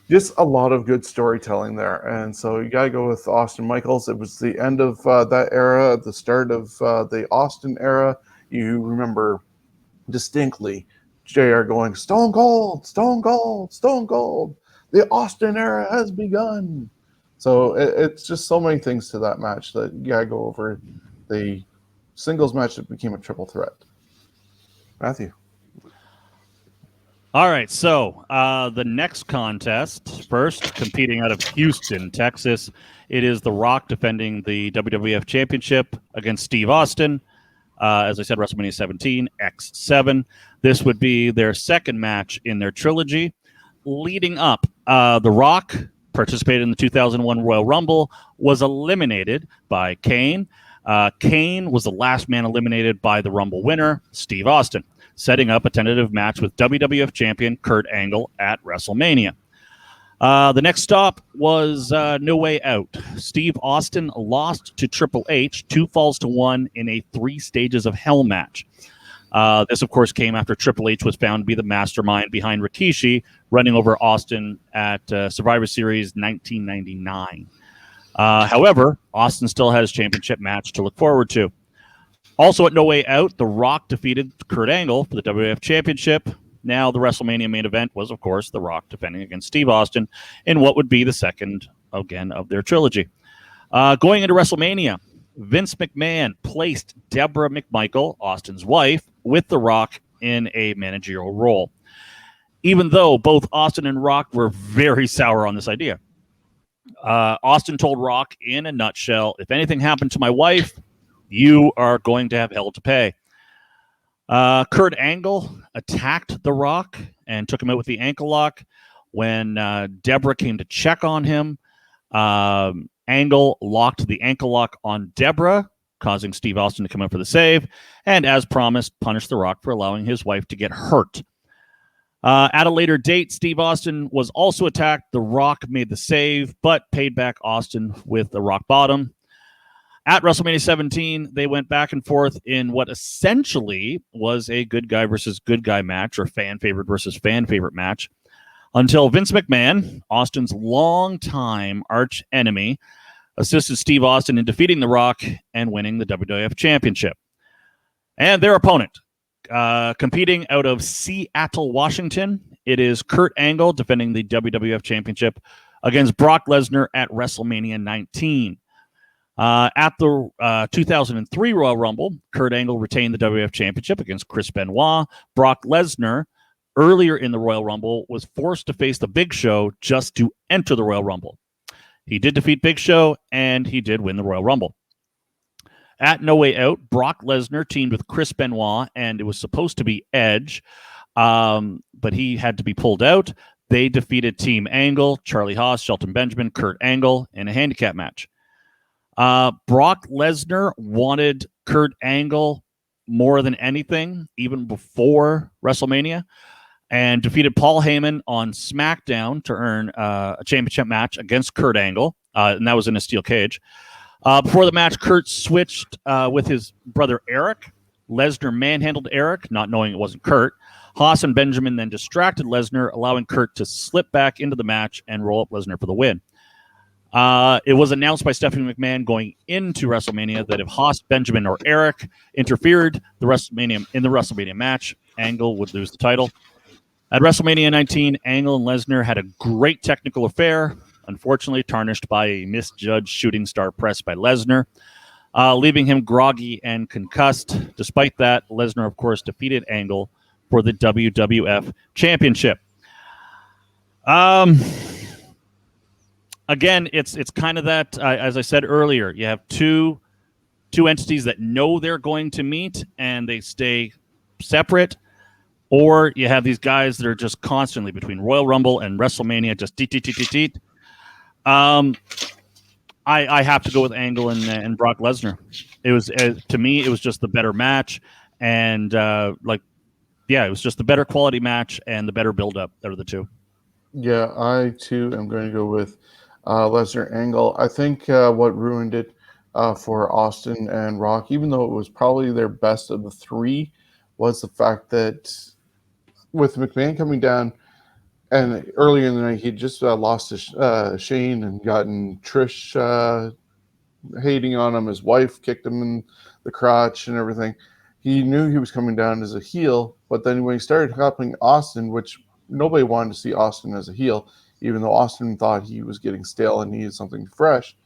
Just a lot of good storytelling there. And so you got to go with Austin Michaels. It was the end of that era, the start of the Austin era. You remember distinctly JR going, Stone Cold, Stone Cold, Stone Cold. The Austin era has begun. So it's just so many things to that match that you got to go over the singles match that became a triple threat. Matthew. All right, so the next contest, first competing out of Houston, Texas, it is The Rock defending the WWF Championship against Steve Austin. As I said, WrestleMania 17, X7. This would be their second match in their trilogy. Leading up, The Rock participated in the 2001 Royal Rumble, was eliminated by Kane. Kane was the last man eliminated by the Rumble winner, Steve Austin, setting up a tentative match with WWF champion Kurt Angle at WrestleMania. The next stop was No Way Out. Steve Austin lost to Triple H 2 falls to 1 in a 3 stages of hell match. This, of course, came after Triple H was found to be the mastermind behind Rikishi running over Austin at Survivor Series 1999. However, Austin still has championship match to look forward to. Also at No Way Out, The Rock defeated Kurt Angle for the WWF Championship. Now the WrestleMania main event was, of course, The Rock defending against Steve Austin in what would be the second, again, of their trilogy. Going into WrestleMania, Vince McMahon placed Deborah McMichael, Austin's wife, with The Rock in a managerial role. Even though both Austin and Rock were very sour on this idea. Austin told Rock in a nutshell, if anything happened to my wife, you are going to have hell to pay. Kurt Angle attacked The Rock and took him out with the ankle lock. When Deborah came to check on him, Angle locked the ankle lock on Deborah, causing Steve Austin to come in for the save, and as promised, punished The Rock for allowing his wife to get hurt. At a later date, Steve Austin was also attacked. The Rock made the save, but paid back Austin with the rock bottom. At WrestleMania 17, they went back and forth in what essentially was a good guy versus good guy match, or fan favorite versus fan favorite match, until Vince McMahon, Austin's longtime arch enemy, assisted Steve Austin in defeating The Rock and winning the WWF Championship. And their opponent, competing out of Seattle, Washington, it is Kurt Angle defending the WWF Championship against Brock Lesnar at WrestleMania 19. At the 2003 Royal Rumble, Kurt Angle retained the WWF Championship against Chris Benoit. Brock Lesnar, earlier in the Royal Rumble, was forced to face the Big Show just to enter the Royal Rumble. He did defeat Big Show, and he did win the Royal Rumble. At No Way Out, Brock Lesnar teamed with Chris Benoit, and it was supposed to be Edge, but he had to be pulled out. They defeated Team Angle, Charlie Haas, Shelton Benjamin, Kurt Angle in a handicap match. Brock Lesnar wanted Kurt Angle more than anything, even before WrestleMania, and defeated Paul Heyman on SmackDown to earn a championship match against Kurt Angle, and that was in a steel cage. Before the match, Kurt switched with his brother Eric. Lesnar manhandled Eric, not knowing it wasn't Kurt. Haas and Benjamin then distracted Lesnar, allowing Kurt to slip back into the match and roll up Lesnar for the win. It was announced by Stephanie McMahon going into WrestleMania that if Haas, Benjamin, or Eric interfered in the WrestleMania match, Angle would lose the title. At WrestleMania 19, Angle and Lesnar had a great technical affair, unfortunately tarnished by a misjudged shooting star press by Lesnar, leaving him groggy and concussed. Despite that, Lesnar, of course, defeated Angle for the WWF Championship. Again, it's kind of that, as I said earlier, you have two entities that know they're going to meet and they stay separate, or you have these guys that are just constantly between Royal Rumble and WrestleMania, just deet. I have to go with Angle and Brock Lesnar. It was to me, it was just the better match, and it was just the better quality match and the better build up out of the two. Yeah, I too am going to go with Lesnar Angle. I think what ruined it for Austin and Rock, even though it was probably their best of the three, was the fact that with McMahon coming down, and earlier in the night he just lost to Shane and gotten Trish hating on him. His wife kicked him in the crotch and everything. He knew he was coming down as a heel, but then when he started helping Austin, which nobody wanted to see Austin as a heel, even though Austin thought he was getting stale and needed something fresh,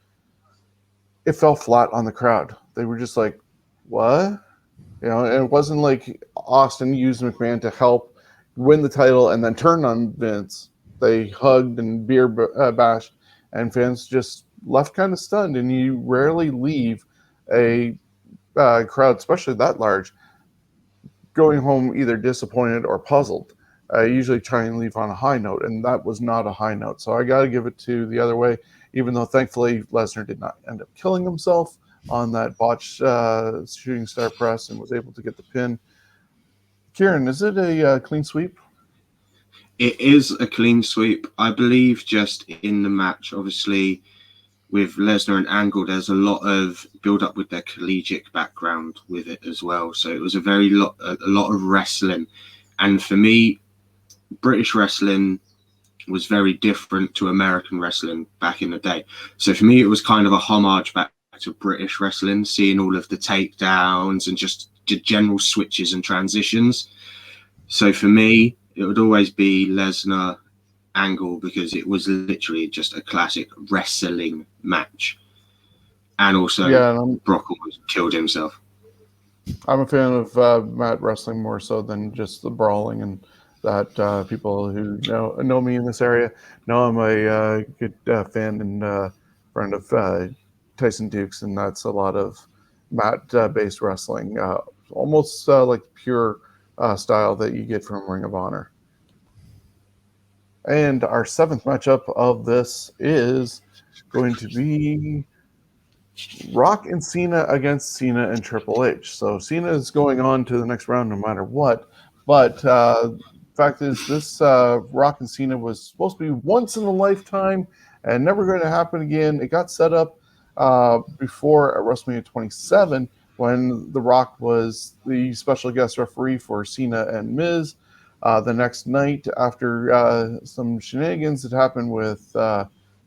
it fell flat on the crowd. They were just like, what? And it wasn't like Austin used McMahon to help win the title and then turn on Vince. They hugged and beer bashed, and fans just left kind of stunned. And you rarely leave a crowd, especially that large, going home either disappointed or puzzled. I usually try and leave on a high note, and that was not a high note. So I got to give it to the other way, even though thankfully Lesnar did not end up killing himself on that botched shooting star press and was able to get the pin. Kieron, is it a clean sweep? It is a clean sweep. I believe just in the match, obviously, with Lesnar and Angle, there's a lot of build-up with their collegiate background with it as well. So it was a lot of wrestling. And for me, British wrestling was very different to American wrestling back in the day. So for me, it was kind of a homage back to British wrestling, seeing all of the takedowns and just the general switches and transitions. So for me, it would always be Lesnar Angle, because it was literally just a classic wrestling match. And also, Brock almost killed himself. I'm a fan of Matt wrestling more so than just the brawling, and that people who know me in this area know I'm a good fan and friend of Tyson Dukes, and that's a lot of Matt-based wrestling, almost like pure style that you get from Ring of Honor. And our seventh matchup of this is going to be Rock and Cena against Cena and Triple H. So Cena is going on to the next round no matter what, but the fact is, this Rock and Cena was supposed to be once in a lifetime and never going to happen again. It got set up before at WrestleMania 27 when The Rock was the special guest referee for Cena and Miz. The next night, after some shenanigans that happened with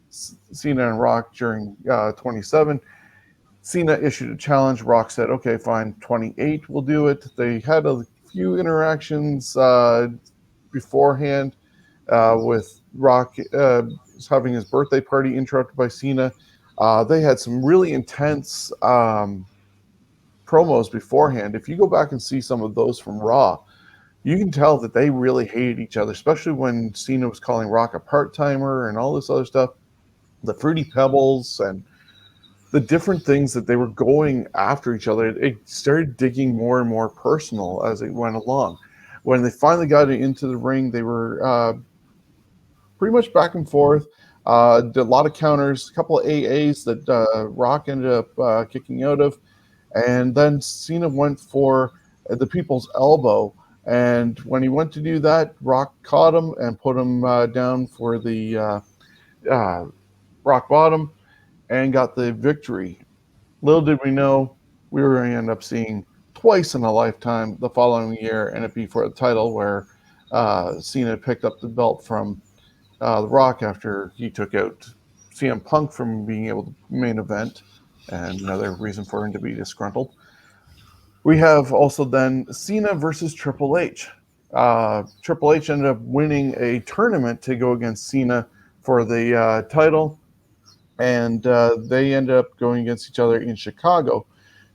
Cena and Rock during 27, Cena issued a challenge. Rock said, okay, fine, 28 will do it. They had a few interactions beforehand with Rock having his birthday party interrupted by Cena. They had some really intense promos beforehand. If you go back and see some of those from Raw, you can tell that they really hated each other, especially when Cena was calling Rock a part-timer and all this other stuff. The Fruity Pebbles and the different things that they were going after each other, it started digging more and more personal as it went along. When they finally got into the ring, they were pretty much back and forth. Did a lot of counters, a couple of AAs that Rock ended up kicking out of. And then Cena went for the people's elbow. And when he went to do that, Rock caught him and put him down for the rock bottom and got the victory. Little did we know we were going to end up seeing twice in a lifetime the following year, and it be for the title where Cena picked up the belt from The Rock after he took out CM Punk from being able to main event, and another reason for him to be disgruntled. We have also then Cena versus Triple H. Triple H ended up winning a tournament to go against Cena for the title, and they ended up going against each other in Chicago.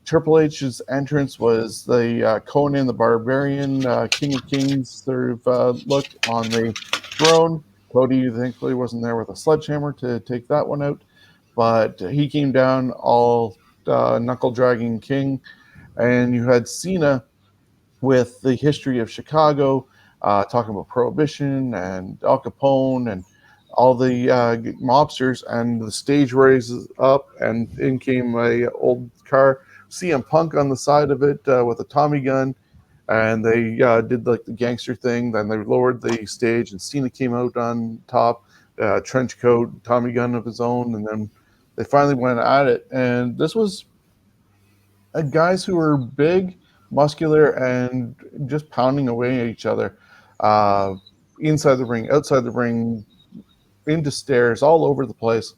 Triple H's entrance was the Conan the Barbarian, King of Kings sort of look on the throne. Cody thankfully wasn't there with a sledgehammer to take that one out, but he came down all knuckle-dragging king, and you had Cena with the history of Chicago, talking about Prohibition and Al Capone and all the mobsters, and the stage raises up, and in came a old car, CM Punk on the side of it with a Tommy gun, and they did like the gangster thing. Then they lowered the stage, and Cena came out on top, trench coat, Tommy gun of his own, and then they finally went at it. And this was guys who were big, muscular, and just pounding away at each other, inside the ring, outside the ring, into stairs, all over the place.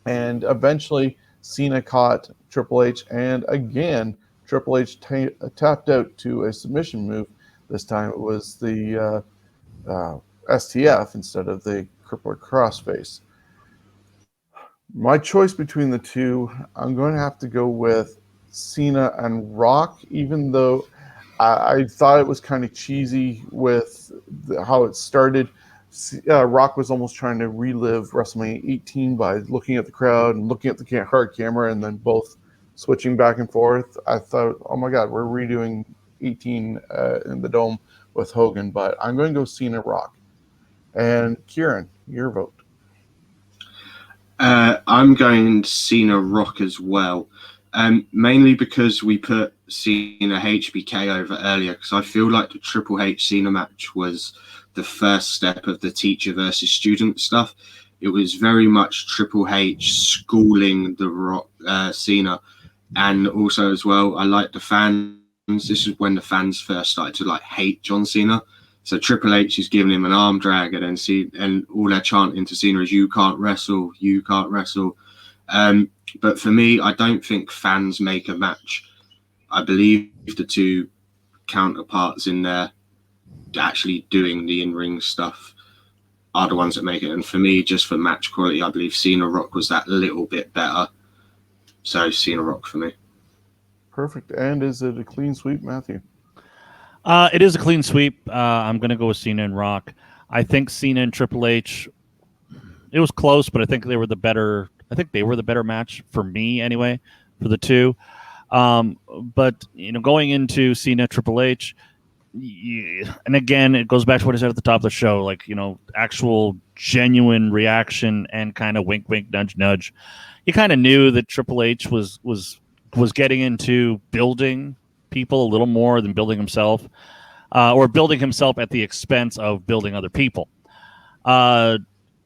And eventually Cena caught Triple H, and again Triple H tapped out to a submission move. This time it was the STF instead of the crippler crossface. My choice between the two, I'm going to have to go with Cena and Rock, even though I thought it was kind of cheesy with how it started. Rock was almost trying to relive WrestleMania 18 by looking at the crowd and looking at the hard camera and then both switching back and forth. I thought, oh my God, we're redoing 18 in the Dome with Hogan, but I'm going to go Cena Rock. And Kieron, your vote. I'm going Cena Rock as well, mainly because we put Cena HBK over earlier, because I feel like the Triple H Cena match was the first step of the teacher versus student stuff. It was very much Triple H schooling the Rock, Cena, and also as well, I like the fans. This is when the fans first started to like hate John Cena. So Triple H is giving him an arm drag, and then and all they're chanting to Cena is "You can't wrestle, you can't wrestle." But for me, I don't think fans make a match. I believe the two counterparts in there actually doing the in-ring stuff are the ones that make it. And for me, just for match quality, I believe Cena Rock was that little bit better. So Cena Rock for me. Perfect. And is it a clean sweep, Matthew? It is a clean sweep. I'm going to go with Cena and Rock. I think Cena and Triple H, it was close, but I think they were the better. I think they were the better match for me anyway, for the two. But going into Cena Triple H, and again, it goes back to what I said at the top of the show, like actual genuine reaction and kind of wink, wink, nudge, nudge. You kind of knew that Triple H was getting into building people a little more than building himself. or building himself at the expense of building other people.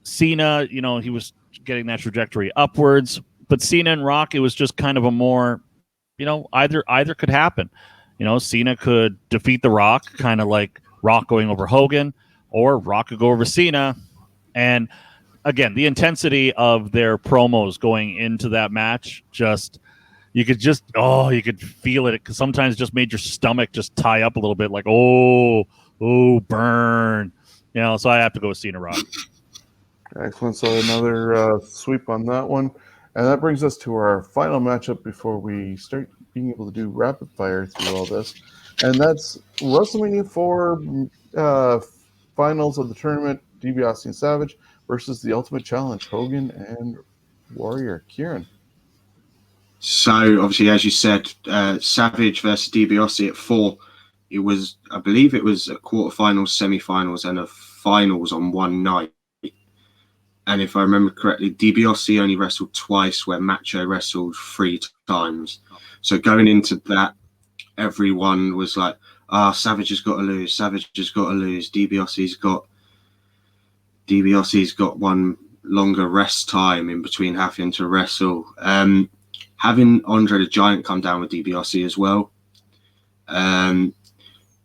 Cena, he was getting that trajectory upwards, but Cena and Rock, it was just kind of a more, either could happen. Cena could defeat The Rock, kind of like Rock going over Hogan, or Rock could go over Cena. And again, the intensity of their promos going into that match, you could feel it. Because sometimes it just made your stomach just tie up a little bit, like, oh, burn. So I have to go with Cena Rock. Excellent. So another sweep on that one. And that brings us to our final matchup before we start being able to do rapid fire through all this. And that's WrestleMania 4 finals of the tournament, DiBiase and Savage versus the Ultimate Challenge, Hogan and Warrior. Kieron. So obviously, as you said, Savage versus DiBiase at 4. I believe it was a quarterfinals, semi-finals, and a finals on one night. And if I remember correctly, DiBiase only wrestled twice, where Macho wrestled 3 times. So going into that, everyone was like, Savage has got to lose. Savage has got to lose. DiBiase's got one longer rest time in between having to wrestle. Having Andre the Giant come down with DiBiase as well.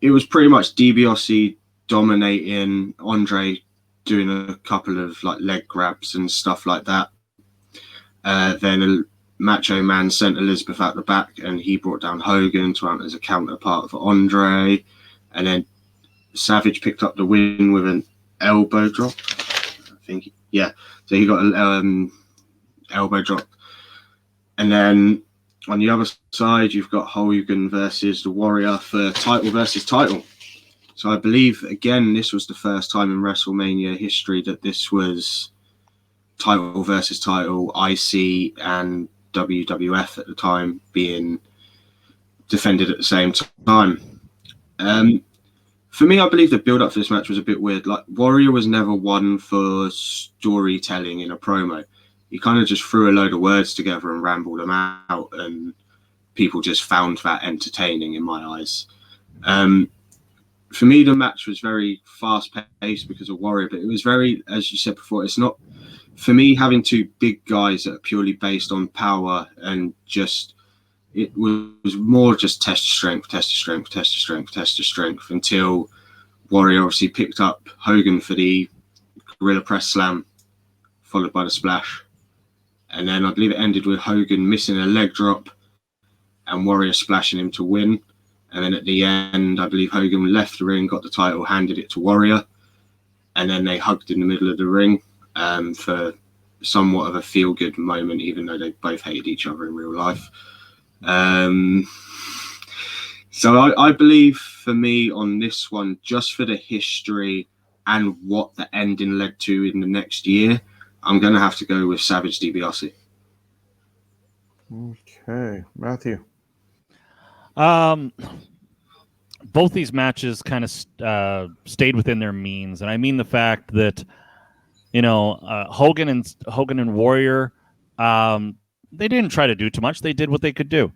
It was pretty much DiBiase dominating, Andre doing a couple of like leg grabs and stuff like that. Then a Macho Man sent Elizabeth out the back, and he brought down Hogan to act as a counterpart for Andre. And then Savage picked up the win with an elbow drop. I think, yeah. So he got an elbow drop. And then on the other side, you've got Hogan versus the Warrior for title versus title. So I believe, again, this was the first time in WrestleMania history that this was title versus title, IC and WWF at the time being defended at the same time. For me, I believe the build-up for this match was a bit weird. Like, Warrior was never one for storytelling in a promo. He kind of just threw a load of words together and rambled them out, and people just found that entertaining in my eyes. For me, the match was very fast-paced because of Warrior, but it was very, as you said before, it's not, for me, having 2 big guys that are purely based on power and just, it was more just test your strength until Warrior obviously picked up Hogan for the Gorilla Press Slam, followed by the splash. And then I believe it ended with Hogan missing a leg drop and Warrior splashing him to win. And then at the end, I believe Hogan left the ring, got the title, handed it to Warrior. And then they hugged in the middle of the ring for somewhat of a feel-good moment, even though they both hated each other in real life. So I believe for me on this one, just for the history and what the ending led to in the next year, I'm going to have to go with Savage DiBiase. Okay. Matthew. Both these matches kind of stayed within their means, and I mean the fact that Hogan and Warrior, they didn't try to do too much. They did what they could do,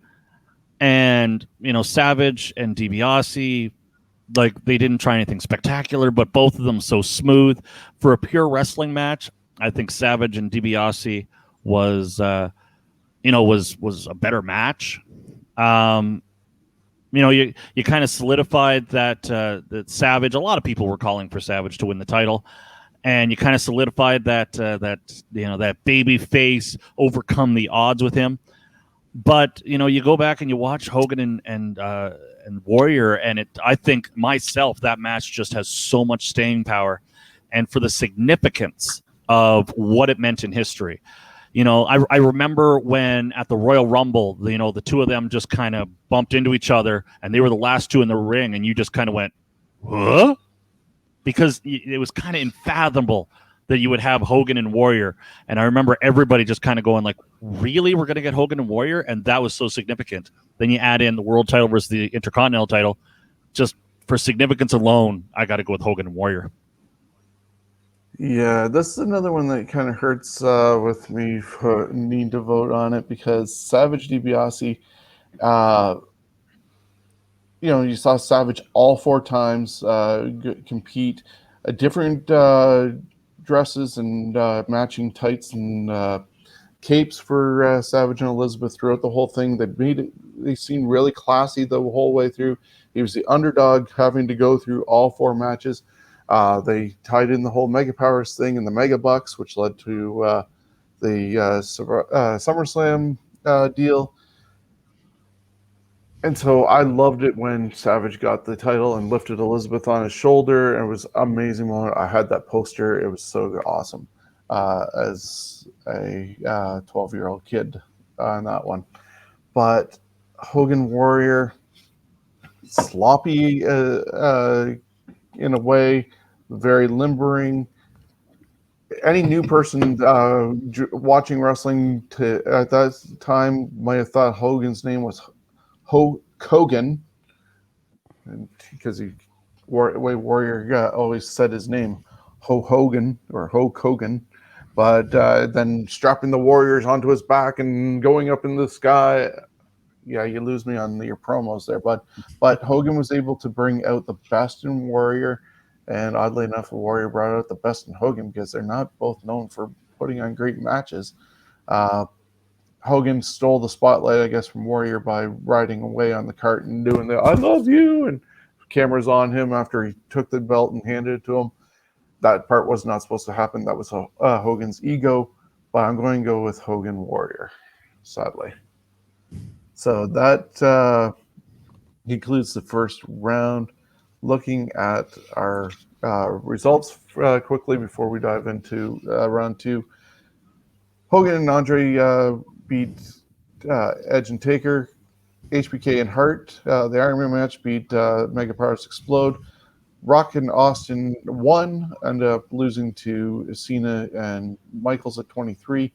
and Savage and DiBiase, like, they didn't try anything spectacular, but both of them so smooth for a pure wrestling match. I think Savage and DiBiase was a better match. You kind of solidified that Savage. A lot of people were calling for Savage to win the title, and you kind of solidified that baby face overcome the odds with him. But you go back and you watch Hogan and Warrior, and I think myself that match just has so much staying power, and for the significance of what it meant in history. I remember when at the Royal Rumble, the 2 of them just kind of bumped into each other, and they were the last 2 in the ring, and you just kind of went, huh? Because it was kind of unfathomable that you would have Hogan and Warrior. And I remember everybody just kind of going like, really? We're going to get Hogan and Warrior? And that was so significant. Then you add in the world title versus the Intercontinental title. Just for significance alone, I got to go with Hogan and Warrior. Yeah, this is another one that kind of hurts with me for need to vote on it because Savage DiBiase, you saw Savage all 4 times compete, different dresses and matching tights and capes for Savage and Elizabeth throughout the whole thing. They seemed really classy the whole way through. He was the underdog having to go through all 4 matches. They tied in the whole Mega Powers thing and the Mega Bucks, which led to the SummerSlam deal. And so I loved it when Savage got the title and lifted Elizabeth on his shoulder. And it was an amazing moment. I had that poster. It was so awesome as a 12-year-old kid on that one. But Hogan Warrior, sloppy in a way, very limbering. Any new person watching wrestling at that time might have thought Hogan's name was Hogan, because Warrior always said his name, Hogan or Hogan. But then strapping the Warriors onto his back and going up in the sky, yeah, you lose me on your promos there. But Hogan was able to bring out the best in Warrior, and oddly enough, the Warrior brought out the best in Hogan because they're not both known for putting on great matches. Hogan stole the spotlight, I guess, from Warrior by riding away on the cart and doing the "I love you" and cameras on him after he took the belt and handed it to him. That part was not supposed to happen. That was Hogan's ego, but I'm going to go with Hogan Warrior, sadly. So that concludes the first round. Looking at our results quickly before we dive into round 2. Hogan and Andre beat Edge and Taker. HBK and Hart, the Iron Man match, beat Mega Powers Explode. Rock and Austin won, ended up losing to Cena and Michaels at 23.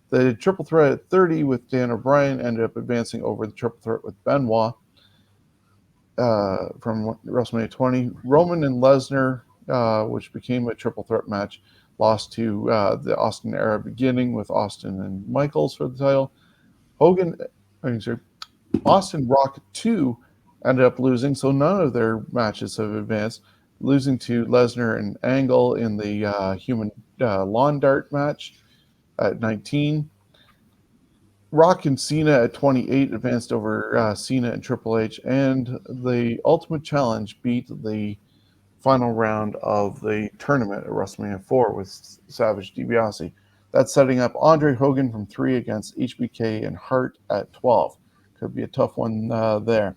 The triple threat at 30 with Dan O'Brien ended up advancing over the triple threat with Benoit from WrestleMania 20. Roman and Lesnar, which became a triple threat match, lost to the Austin era beginning with Austin and Michaels for the title. Austin Rock 2 ended up losing, so none of their matches have advanced, losing to Lesnar and Angle in the human lawn dart match at 19. Rock and Cena at 28 advanced over Cena and Triple H, and the Ultimate Challenge beat the final round of the tournament at WrestleMania 4 with Savage DiBiase. That's setting up Andre Hogan from 3 against HBK and Hart at 12. Could be a tough one there.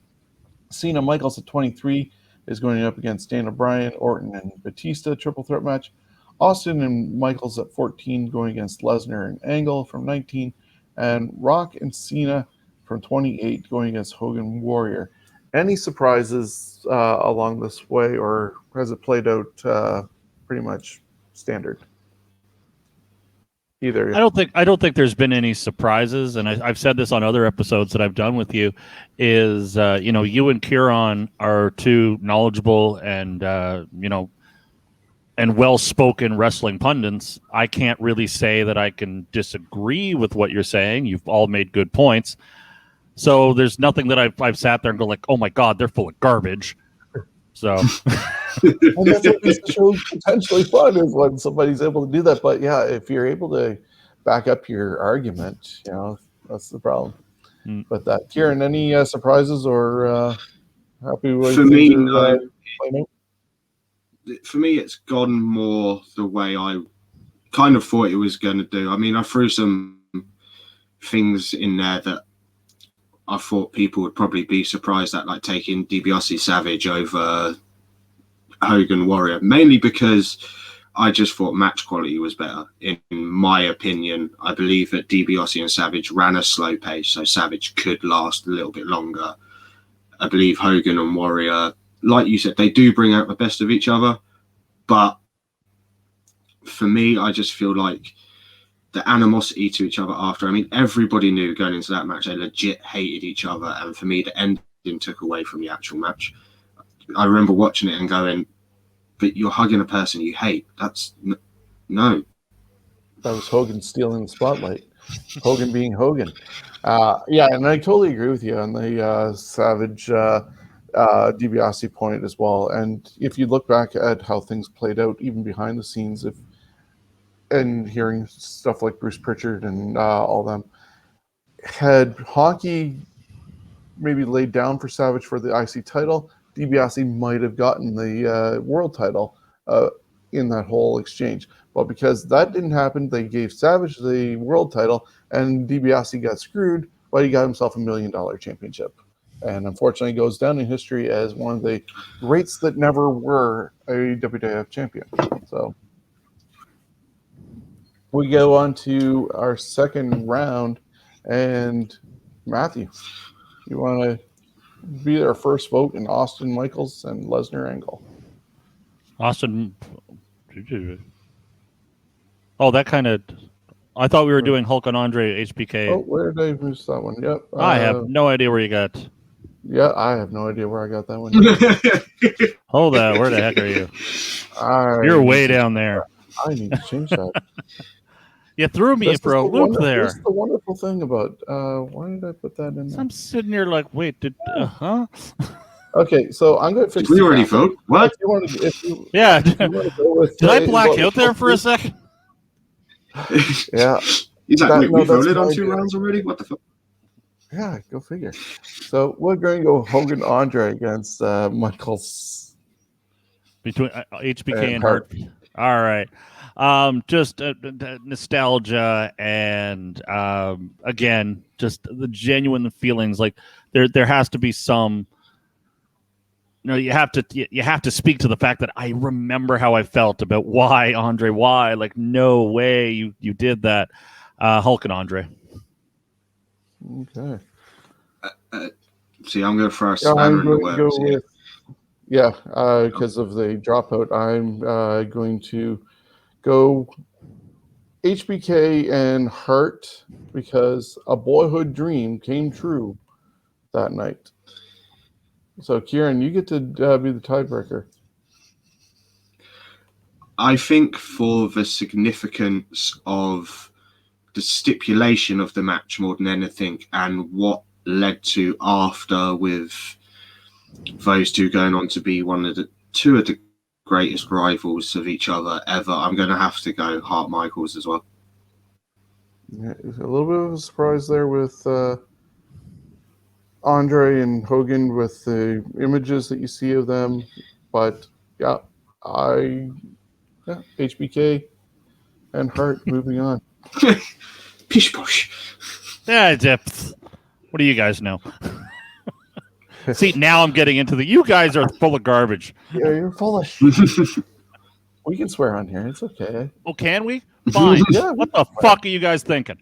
Cena Michaels at 23 is going up against Daniel Bryan, Orton, and Batista triple threat match. Austin and Michaels at 14 going against Lesnar and Angle from 19. And Rock and Cena from 28 going against Hogan Warrior. Any surprises along this way, or has it played out pretty much standard? Either. I don't think there's been any surprises, and I've said this on other episodes that I've done with you. Is you and Kieron are two knowledgeable and and well-spoken wrestling pundits. I can't really say that I can disagree with what you're saying. You've all made good points. So there's nothing that I've sat there and go like, oh my God, they're full of garbage. So and that's what makes the show potentially fun, is when somebody's able to do that. But yeah, if you're able to back up your argument, that's the problem. But that, Kieron, any surprises or happy with for me? For me, it's gone more the way I kind of thought it was going to do. I mean, I threw some things in there that I thought people would probably be surprised at, like taking DiBiase Savage over Hogan Warrior, mainly because I just thought match quality was better. In my opinion, I believe that DiBiase and Savage ran a slow pace, so Savage could last a little bit longer. I believe Hogan and Warrior, like you said, they do bring out the best of each other, but for me, I just feel like the animosity to each other after. I mean, everybody knew going into that match they legit hated each other, and for me, the ending took away from the actual match. I remember watching it and going, but you're hugging a person you hate. That's no. That was Hogan stealing the spotlight. Hogan being Hogan. Yeah, and I totally agree with you on the Savage DiBiase point as well. And if you look back at how things played out, even behind the scenes, and hearing stuff like Bruce Pritchard and all them, had Hockey maybe laid down for Savage for the IC title, DiBiase might have gotten the world title in that whole exchange. But because that didn't happen, they gave Savage the world title, and DiBiase got screwed, but he got himself $1 million championship. And unfortunately goes down in history as one of the greats that never were a WWF champion. So we go on to our second round, and Matthew, you want to be our first vote in Austin Michaels and Lesnar Angle? Austin. Oh, that kind of. I thought we were doing Hulk and Andre HBK. Oh, where did I miss that one? Yep. I have no idea where you got. Yeah, I have no idea where I got that one. Hold on, where the heck are you? You're way down there. I need to change that. You threw me for a loop there. That's the wonderful thing about. Why did I put that in there? I'm sitting here like, wait, Okay, so I'm going to fix. Did we already vote? What? Yeah. If you go with, did I black out there for a second? Yeah. He's like, wait, we voted on 2 rounds already? What the fuck? Yeah, go figure. So we're going to go Hogan Andre against Michaels. Between HBK and Hart. All right. Just nostalgia and again, just the genuine feelings. Like there has to be some. You have to speak to the fact that I remember how I felt about why Andre, why, like, no way you did that. Hulk and Andre. Okay. See, I'm going to throw a spanner in the works. Because of the dropout, I'm going to go HBK and Hart because a boyhood dream came true that night. So, Kieron, you get to be the tiebreaker. I think for the significance of the stipulation of the match more than anything, and what led to after, with those two going on to be two of the greatest rivals of each other ever, I'm going to have to go Hart Michaels as well. Yeah, a little bit of a surprise there with Andre and Hogan with the images that you see of them, but HBK and Hart moving on. Pish posh. Yeah, depth. What do you guys know? See, now I'm getting into you guys are full of garbage. Yeah, you're full of shit. We can swear on here. It's okay. Oh, can we? Fine. Yeah, what the fuck are you guys thinking?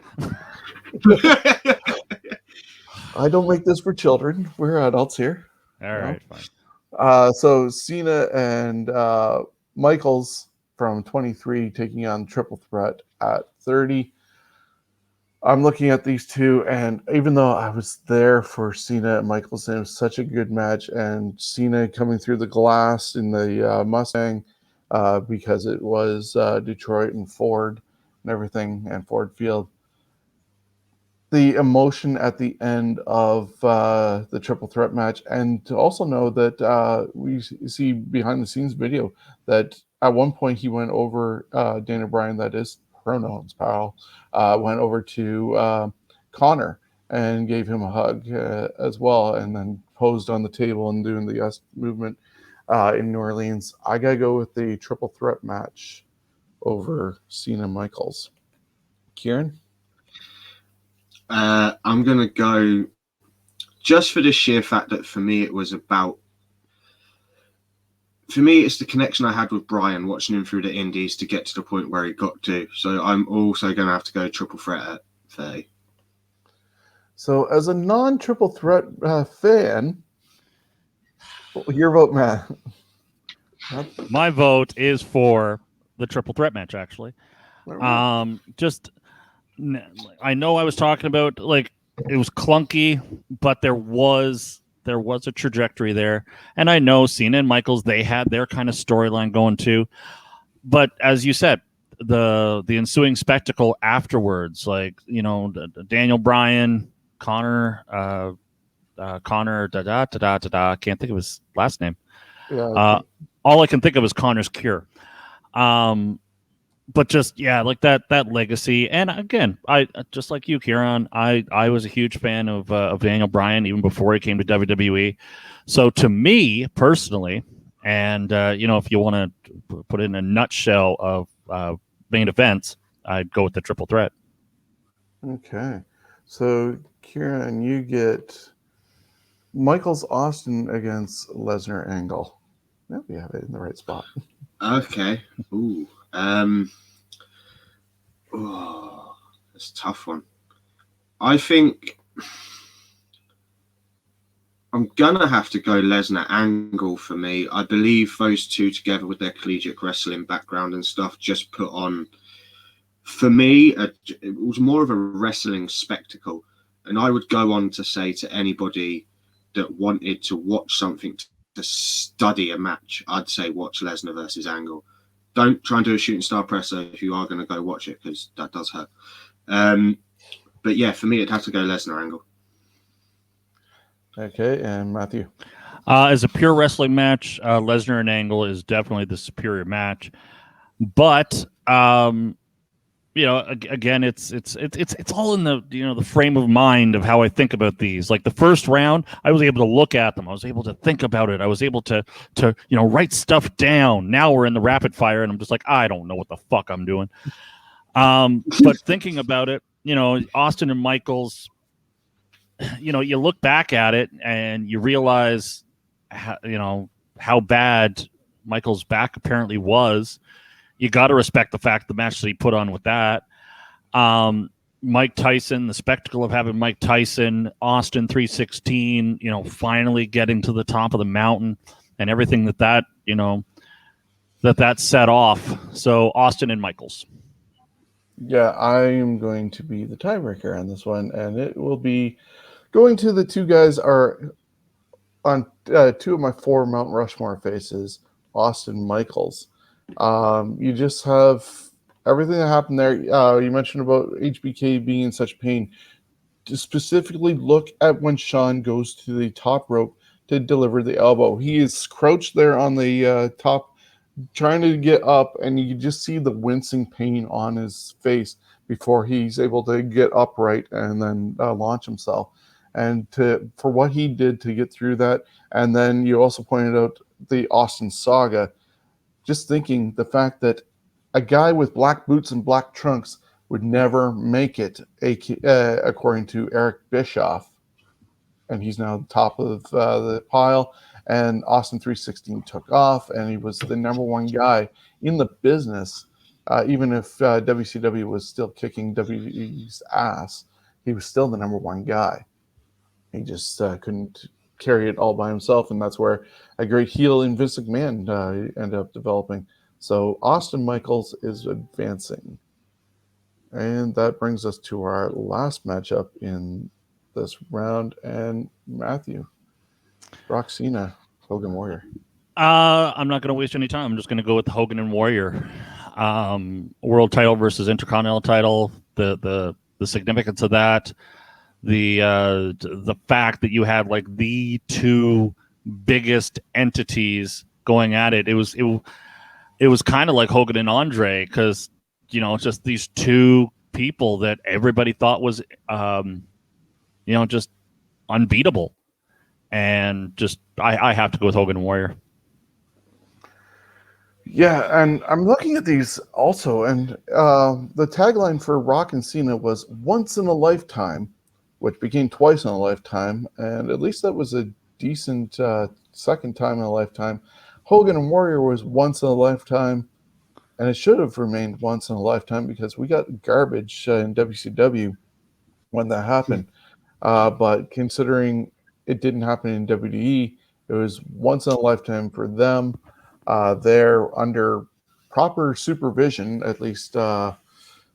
I don't make this for children. We're adults here. All right, fine. So Cena and Michaels from 23 taking on Triple Threat at 30. I'm looking at these two, and even though I was there for Cena and Michaels, and it was such a good match, and Cena coming through the glass in the Mustang because it was Detroit and Ford and everything, and Ford Field. The emotion at the end of the Triple Threat match, and to also know that we see behind the scenes video that at one point he went over Daniel Bryan, that is pronouns, pal, went over to Connor and gave him a hug as well, and then posed on the table and doing the S movement in New Orleans. I gotta go with the Triple Threat match over Cena Michaels. Kieron? I'm going to go just for the sheer fact that for me, it's the connection I had with Bryan, watching him through the Indies to get to the point where he got to. So I'm also going to have to go Triple Threat at 30. So as a non-Triple Threat fan, your vote, Matt? My vote is for the Triple Threat match, actually. I know I was talking about, like, it was clunky, but there was a trajectory there. And I know Cena and Michaels, they had their kind of storyline going too. But as you said, the ensuing spectacle afterwards, like, Daniel Bryan, Connor, Connor. I can't think of his last name. Yeah. All I can think of is Connor's Cure. But just like that legacy. And again, I just like you, Kieron. I was a huge fan of Daniel Bryan even before he came to WWE. So to me personally, and if you want to put it in a nutshell of main events, I'd go with the triple threat. Okay, so Kieran, you get Michaels Austin against Lesnar Angle. Yeah, we have it in the right spot. Okay. Ooh. That's a tough one. I think I'm gonna have to go Lesnar Angle for me. I believe those two together with their collegiate wrestling background and stuff just put on, for me, it was more of a wrestling spectacle. And I would go on to say to anybody that wanted to watch something to study a match, I'd say watch Lesnar versus Angle. Don't try and do a shooting star presser if you are going to go watch it, because that does hurt. But yeah, for me, it'd have to go Lesnar Angle. Okay, and Matthew? As a pure wrestling match, Lesnar and Angle is definitely the superior match. But again, it's all in the the frame of mind of how I think about these. Like the first round, I was able to look at them. I was able to think about it. I was able to write stuff down. Now we're in the rapid fire, and I'm just like, I don't know what the fuck I'm doing. But thinking about it, Austin and Michaels, you look back at it and you realize how bad Michaels' back apparently was. You got to respect the fact the match that he put on with that. Mike Tyson, the spectacle of having Mike Tyson, Austin 316, finally getting to the top of the mountain and everything that set off. So Austin and Michaels. Yeah, I'm going to be the tiebreaker on this one, and it will be going to the two guys are on two of my 4 Mount Rushmore faces, Austin Michaels. You just have everything that happened there. You mentioned about HBK being in such pain. To specifically look at when Shawn goes to the top rope to deliver the elbow. He is crouched there on the top, trying to get up, and you just see the wincing pain on his face before he's able to get upright and then launch himself. And for what he did to get through that, and then you also pointed out the Austin saga. Just thinking the fact that a guy with black boots and black trunks would never make it, according to Eric Bischoff, and he's now top of the pile. And Austin 316 took off, and he was the number one guy in the business. Even if WCW was still kicking WWE's ass, he was still the number one guy. He just couldn't carry it all by himself, and that's where a great heel in Vince McMahon ended up developing. So Austin Michaels is advancing. And that brings us to our last matchup in this round. And Matthew, Brock Cena, Hogan Warrior. I'm not going to waste any time. I'm just going to go with the Hogan and Warrior. World title versus Intercontinental title. The significance of that. The fact that you had like the two biggest entities going at it. It was kind of like Hogan and Andre, because it's just these two people that everybody thought was just unbeatable, and just I have to go with Hogan and Warrior. Yeah, and I'm looking at these also, and the tagline for Rock and Cena was once in a lifetime, which became twice in a lifetime, and at least that was a decent second time in a lifetime. Hogan and Warrior was once in a lifetime, and it should have remained once in a lifetime because we got garbage in WCW when that happened. But considering it didn't happen in WWE, it was once in a lifetime for them. They're under proper supervision, at least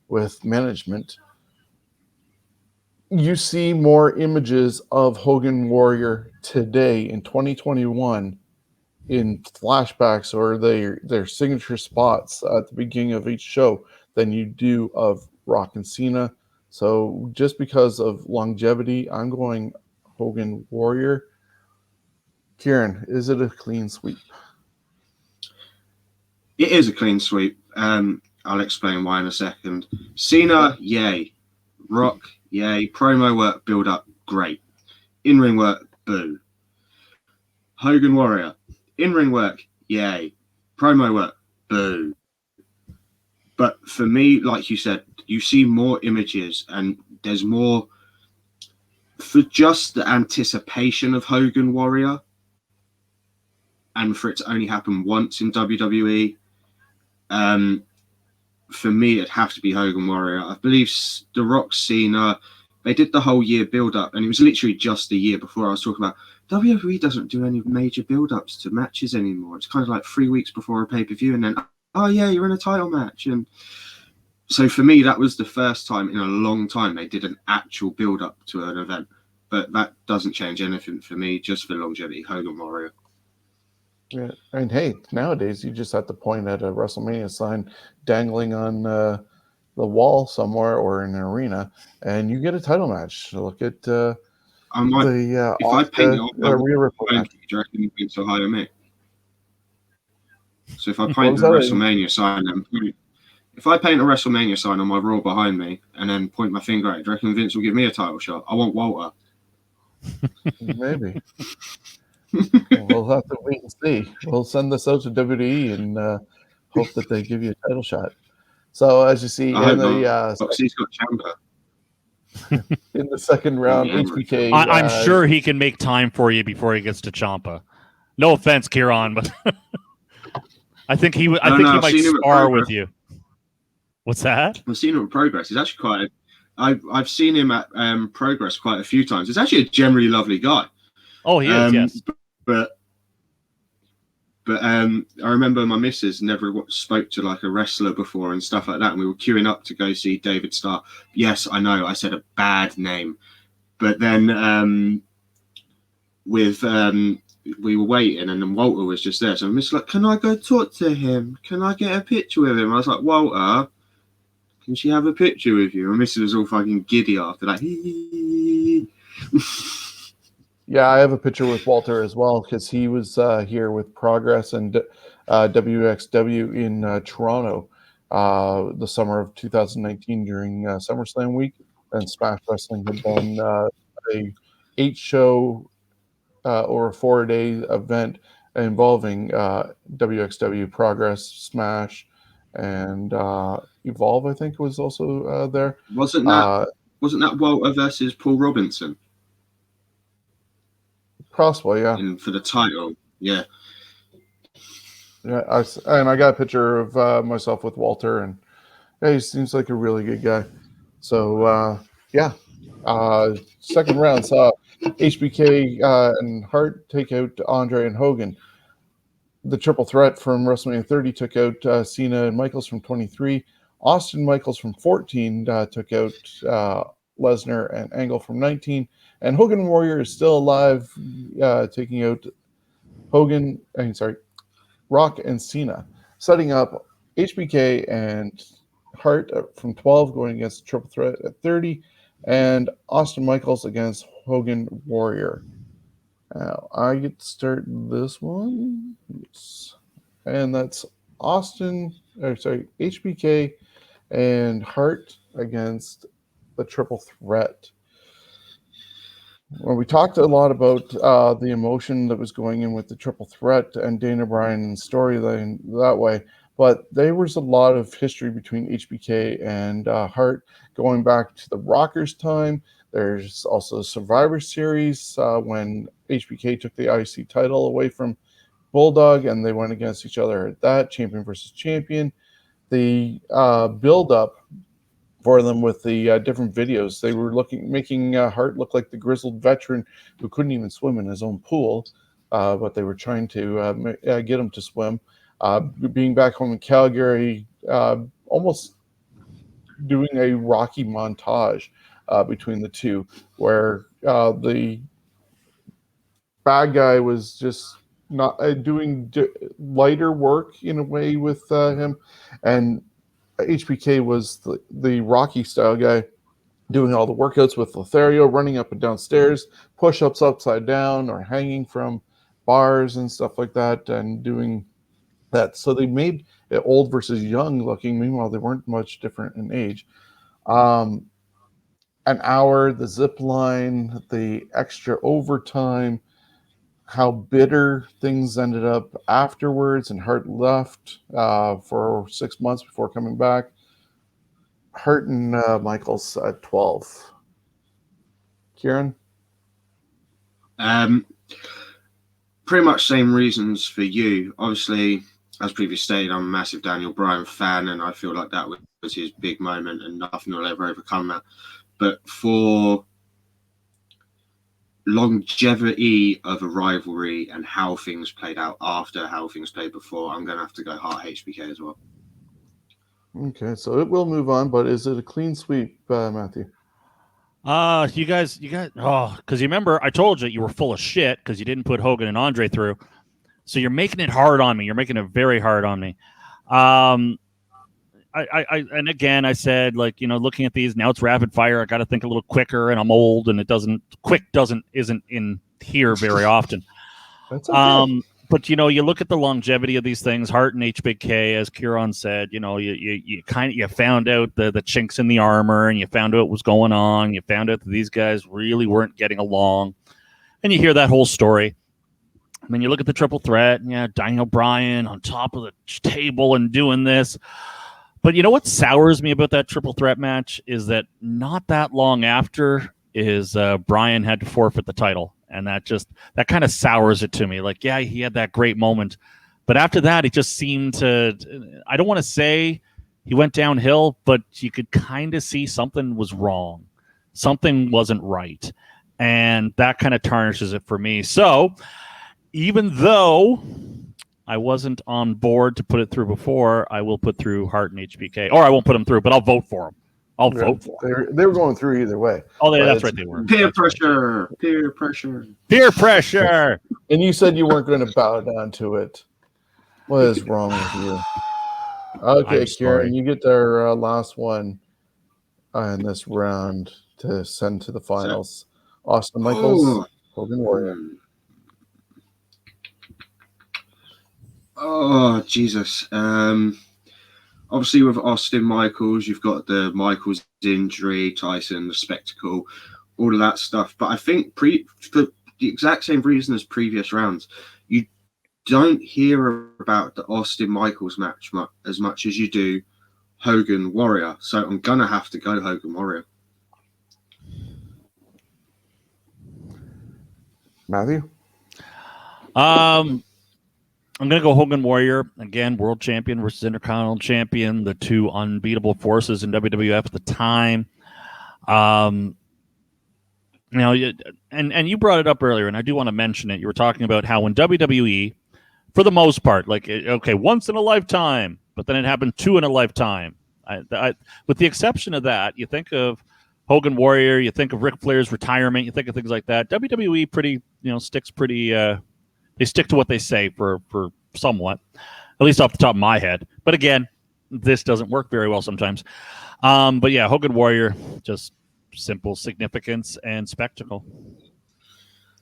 with management. You see more images of Hogan Warrior today in 2021 in flashbacks or their signature spots at the beginning of each show than you do of Rock and Cena. So just because of longevity, I'm going Hogan Warrior. Kieron, is it a clean sweep? It is a clean sweep. I'll explain why in a second. Cena, yay. Rock, yay. Promo work, build up, great. In-ring work, boo. Hogan Warrior, in-ring work, yay. Promo work, boo. But for me, like you said, you see more images and there's more for just the anticipation of Hogan Warrior and for it to only happen once in WWE. For me, it'd have to be Hogan Warrior. I believe The Rock, Cena, they did the whole year build-up, and it was literally just the year before I was talking about WWE doesn't do any major build-ups to matches anymore. It's kind of like 3 weeks before a pay-per-view, and then, oh yeah, you're in a title match. And so for me, that was the first time in a long time they did an actual build-up to an event. But that doesn't change anything for me, just for longevity, Hogan Warrior. Yeah, and hey, nowadays you just have to point at a WrestleMania sign dangling on the wall somewhere or in an arena, and you get a title match. Look at I might, the if I paint it on my Rhea Ripley phone, match. do you reckon it's so high on me? So if I What paint was a that? WrestleMania sign, if I paint a WrestleMania sign on my Raw behind me and then point my finger at it, do you reckon Vince will give me a title shot? I want Walter. Maybe. We'll have to wait and see. We'll send this out to WWE and hope that they give you a title shot. So as you see I in hope the not. He's got Ciampa. in the second round, Yeah, HBK. I'm sure he can make time for you before he gets to Ciampa. No offense, Kieron, but I think he might spar with you. What's that? I've seen him at Progress. He's actually quite. I've seen him at Progress quite a few times. He's actually a generally lovely guy. Oh, he is. Yes. But I remember my missus never spoke to like a wrestler before and stuff like that. And we were queuing up to go see David Starr. Yes, I know I said a bad name, but then we were waiting and then Walter was just there. So I'm just like, can I go talk to him? Can I get a picture with him? I was like, Walter, can she have a picture with you? And Mrs. was all fucking giddy after that. Yeah, I have a picture with Walter as well because he was here with Progress and WXW in Toronto the summer of 2019 during SummerSlam week. And Smash Wrestling had done a 8-show or a 4-day event involving WXW, Progress, Smash, and Evolve. I think was also there. Wasn't that Walter versus Paul Robinson? Possibly, yeah. For the title, yeah. Yeah, I got a picture of myself with Walter, and yeah, he seems like a really good guy. So second round saw HBK and Hart take out Andre and Hogan. The triple threat from WrestleMania 30 took out Cena and Michaels from 23. Austin Michaels from 14 took out Lesnar and Angle from 19. And Hogan Warrior is still alive, taking out Rock and Cena, setting up HBK and Hart from 12 going against triple threat at 30, and Austin Michaels against Hogan Warrior. Now, I get to start this one. Yes. And that's HBK and Hart against the triple threat. Well, we talked a lot about the emotion that was going in with the triple threat and Dana Bryan's storyline that way, but there was a lot of history between HBK and Hart going back to the Rockers' time. There's also a Survivor Series when HBK took the IC title away from Bulldog, and they went against each other at that, champion versus champion. The build-up for them with the different videos. They were making Hart look like the grizzled veteran who couldn't even swim in his own pool, but they were trying to get him to swim. Being back home in Calgary, almost doing a Rocky montage between the two, where the bad guy was just not doing lighter work in a way with him, and HBK was the Rocky style guy doing all the workouts with Lothario, running up and down stairs, push-ups upside down or hanging from bars and stuff like that, and doing that. So they made it old versus young looking. Meanwhile, they weren't much different in age. An hour, the zip line, the extra overtime, how bitter things ended up afterwards, and Hart left for 6 months before coming back. Hart and Michaels at 12. Kieron? Pretty much same reasons for you. Obviously, as previously stated, I'm a massive Daniel Bryan fan, and I feel like that was his big moment, and nothing will ever overcome that. But for longevity of a rivalry and how things played out after how things played before, I'm going to have to go Hart HBK as well. Okay, so it will move on, but is it a clean sweep, Matthew? You guys, because you remember I told you were full of shit because you didn't put Hogan and Andre through. So you're making it hard on me. You're making it very hard on me. And again, I said, like, looking at these now, it's rapid fire. I got to think a little quicker, and I'm old, and isn't in here very often. That's okay. But you look at the longevity of these things. Hart and HBK, as Kieron said, you found out the chinks in the armor, and you found out what was going on. You found out that these guys really weren't getting along, and you hear that whole story. And then you look at the triple threat, and Daniel Bryan on top of the table and doing this. But you know what sours me about that triple threat match is that not that long after is Bryan had to forfeit the title. And that kind of sours it to me. Like, yeah, he had that great moment. But after that, it just seemed to, I don't want to say he went downhill, but you could kind of see something was wrong. Something wasn't right. And that kind of tarnishes it for me. So even though I wasn't on board to put it through before, I will put through Hart and HBK. Or I won't put them through, but I'll vote for them. Vote for them. They were going through either way. Oh, that's right, they were. Peer pressure. Peer pressure. Peer pressure. And you said you weren't going to bow down to it. What is wrong with you? Okay, Kieron, you get our last one in this round to send to the finals. Austin Michaels, Hogan Warrior. Oh, Jesus. Obviously, with Austin Michaels, you've got the Michaels injury, Tyson, the spectacle, all of that stuff. But I think for the exact same reason as previous rounds, you don't hear about the Austin Michaels match as much as you do Hogan Warrior. So I'm going to have to go Hogan Warrior. Matthew? I'm going to go Hogan Warrior. Again, world champion versus intercontinental champion, the two unbeatable forces in WWF at the time. And you brought it up earlier, and I do want to mention it. You were talking about how in WWE, for the most part, once in a lifetime, but then it happened 2 in a lifetime. With the exception of that, you think of Hogan Warrior, you think of Ric Flair's retirement, you think of things like that. WWE sticks pretty... They stick to what they say for somewhat, at least off the top of my head. But again, this doesn't work very well sometimes. But yeah, Hogan Warrior, just simple significance and spectacle.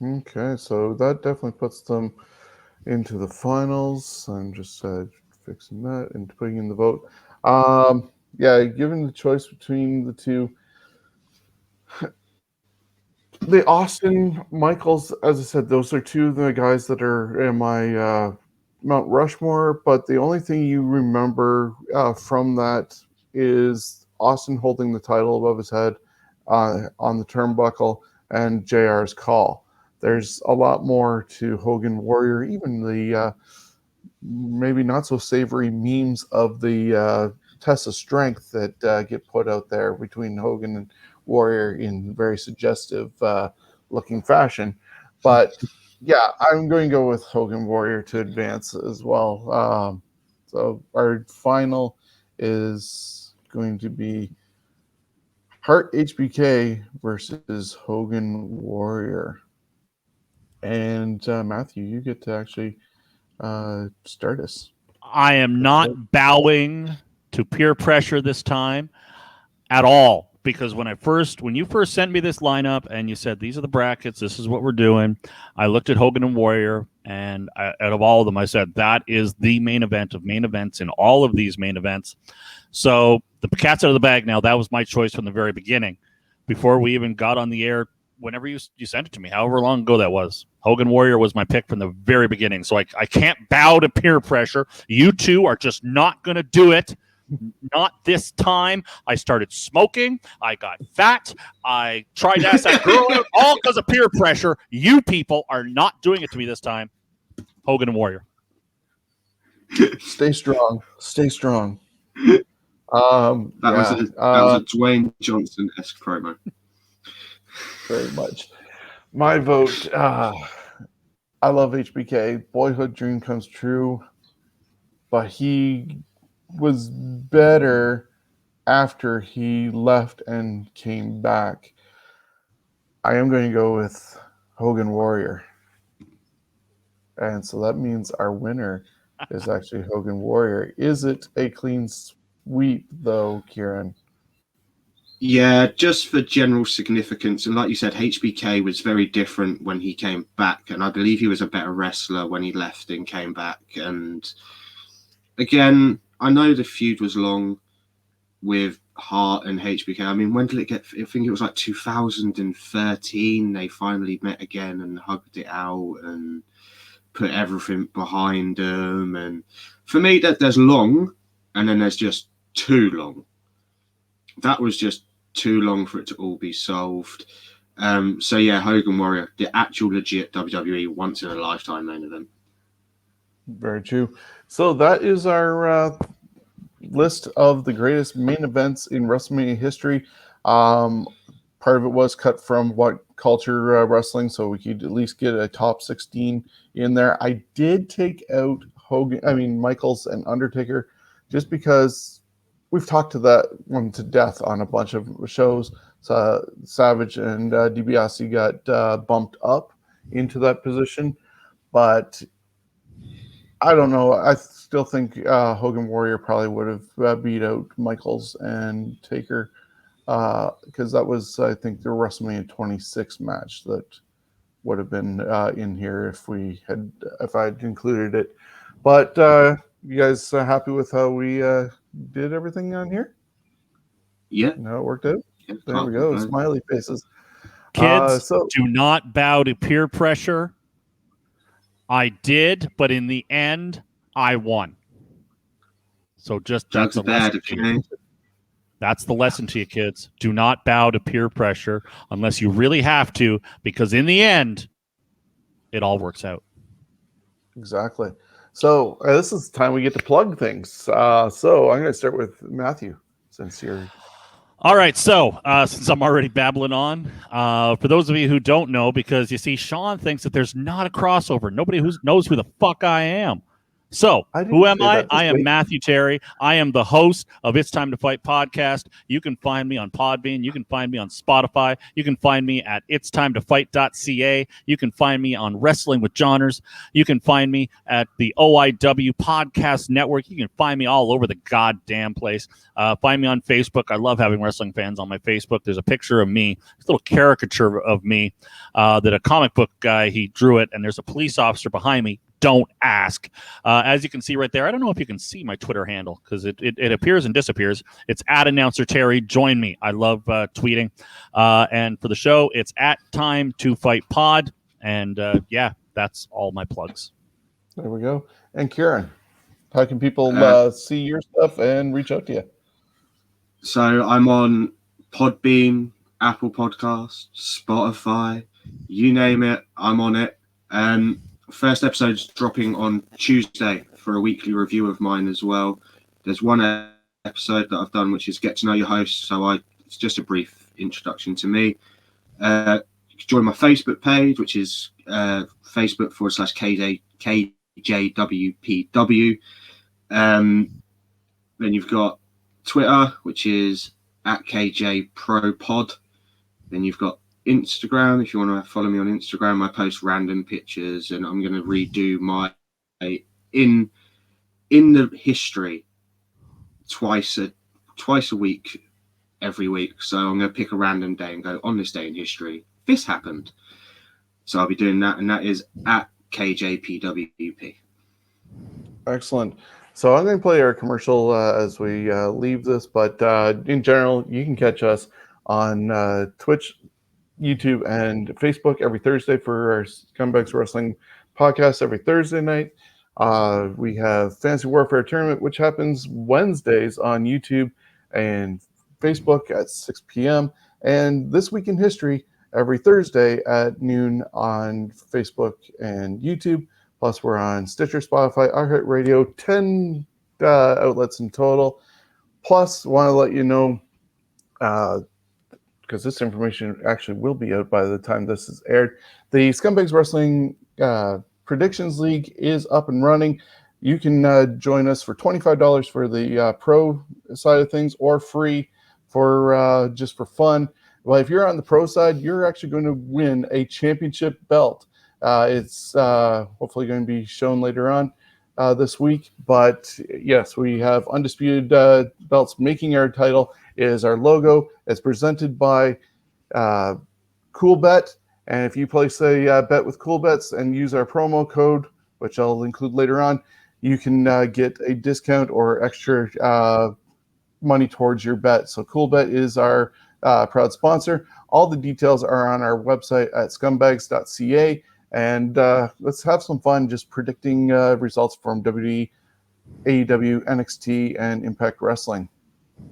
Okay, so that definitely puts them into the finals. I'm just fixing that and putting in the vote. Given the choice between the two, the Austin Michaels, as I said, those are two of the guys that are in my Mount Rushmore. But the only thing you remember from that is Austin holding the title above his head on the turnbuckle and JR's call. There's a lot more to Hogan Warrior, even the maybe not so savory memes of the test of strength that get put out there between Hogan and Warrior in very suggestive looking fashion. But yeah, I'm going to go with Hogan Warrior to advance as well. So our final is going to be Hart HBK versus Hogan Warrior. And Matthew, you get to actually start us. I am not bowing to peer pressure this time at all. because when you first sent me this lineup and you said these are the brackets, this is what we're doing, I looked at Hogan and Warrior, and out of all of them, I said that is the main event of main events in all of these main events. So the cat's out of the bag now. That was my choice from the very beginning, before we even got on the air. Whenever you sent it to me, however long ago that was, Hogan Warrior was my pick from the very beginning. So I can't bow to peer pressure. You two are just not going to do it. Not this time. I started smoking. I got fat. I tried to ask that girl out, all because of peer pressure. You people are not doing it to me this time. Hogan and Warrior. Stay strong. Stay strong. That was a Dwayne Johnson-esque promo. Very much. My vote, I love HBK. Boyhood dream comes true. But he was better after he left and came back. I am going to go with Hogan Warrior. And so that means our winner is actually Hogan Warrior. Is it a clean sweep, though, Kieron? Yeah, just for general significance. And like you said, HBK was very different when he came back. And I believe he was a better wrestler when he left and came back. And again, I know the feud was long with Hart and HBK. I mean, when did it get? I think it was like 2013. They finally met again and hugged it out and put everything behind them. And for me, there's long, and then there's just too long. That was just too long for it to all be solved. So yeah, Hogan Warrior, the actual legit WWE once in a lifetime main event. Very true. So that is our list of the greatest main events in WrestleMania history. Part of it was cut from What Culture Wrestling, so we could at least get a top 16 in there. I did take out Michaels and Undertaker, just because we've talked to that one to death on a bunch of shows. So Savage and DiBiase got bumped up into that position, but I don't know. I still think Hogan Warrior probably would have beat out Michaels and Taker, because that was, I think, the WrestleMania 26 match that would have been in here if I had included it. But you guys happy with how we did everything on here? Yeah. No, it worked out. Yeah, there we go. Smiley faces. Kids, do not bow to peer pressure. I did, but in the end, I won. So that's a lesson to you. That's the lesson to you, kids. Do not bow to peer pressure unless you really have to, because in the end, it all works out. Exactly. So this is the time we get to plug things. So I'm going to start with Matthew, since you're... All right, so since I'm already babbling on, for those of you who don't know, because you see, Shawn thinks that there's not a crossover. Nobody knows who the fuck I am. So, who am I? I am Matthew Terry. I am the host of It's Time to Fight podcast. You can find me on Podbean. You can find me on Spotify. You can find me at itstimetofight.ca. You can find me on Wrestling with Johners. You can find me at the OIW Podcast Network. You can find me all over the goddamn place. Find me on Facebook. I love having wrestling fans on my Facebook. There's a picture of me, a little caricature of me that a comic book guy, he drew it, and there's a police officer behind me. Don't ask. As you can see right there, I don't know if you can see my Twitter handle because it appears and disappears. It's @AnnouncerTerry. Join me. I love tweeting. And for the show, it's @Time2FightPod. And yeah, that's all my plugs. There we go. And Kieron, how can people see your stuff and reach out to you? So I'm on Podbean, Apple Podcasts, Spotify, you name it, I'm on it. First episode's dropping on Tuesday for a weekly review of mine as well. There's one episode that I've done, which is Get to Know Your Host. So it's just a brief introduction to me. You can join my Facebook page, which is Facebook.com/KJWPW. Then you've got Twitter, which is @KJProPod. Then you've got Instagram, if you want to follow me on Instagram. I post random pictures, and I'm going to redo my in the history twice a week every week. So I'm going to pick a random day and go, on this day in history, this happened. So I'll be doing that, and that is at KJPWP. Excellent. So I'm going to play our commercial as we leave this, but in general, you can catch us on Twitch, YouTube, and Facebook every Thursday for our Scumbags Wrestling podcast every Thursday night. We have Fantasy Warfare Tournament, which happens Wednesdays on YouTube and Facebook at 6 p.m. And This Week in History every Thursday at noon on Facebook and YouTube. Plus, we're on Stitcher, Spotify, iHeartRadio, 10 outlets in total. Plus, want to let you know, because this information actually will be out by the time this is aired, the Scumbags Wrestling Predictions League is up and running. You can join us for $25 for the pro side of things, or free for just for fun. Well, if you're on the pro side, you're actually going to win a championship belt. It's hopefully going to be shown later on this week. But yes, we have undisputed belts. Making our title is our logo. It's presented by CoolBet. And if you place a bet with CoolBets and use our promo code, which I'll include later on, you can get a discount or extra money towards your bet. So CoolBet is our proud sponsor. All the details are on our website at scumbags.ca. And let's have some fun just predicting results from WWE, AEW, NXT, and Impact Wrestling.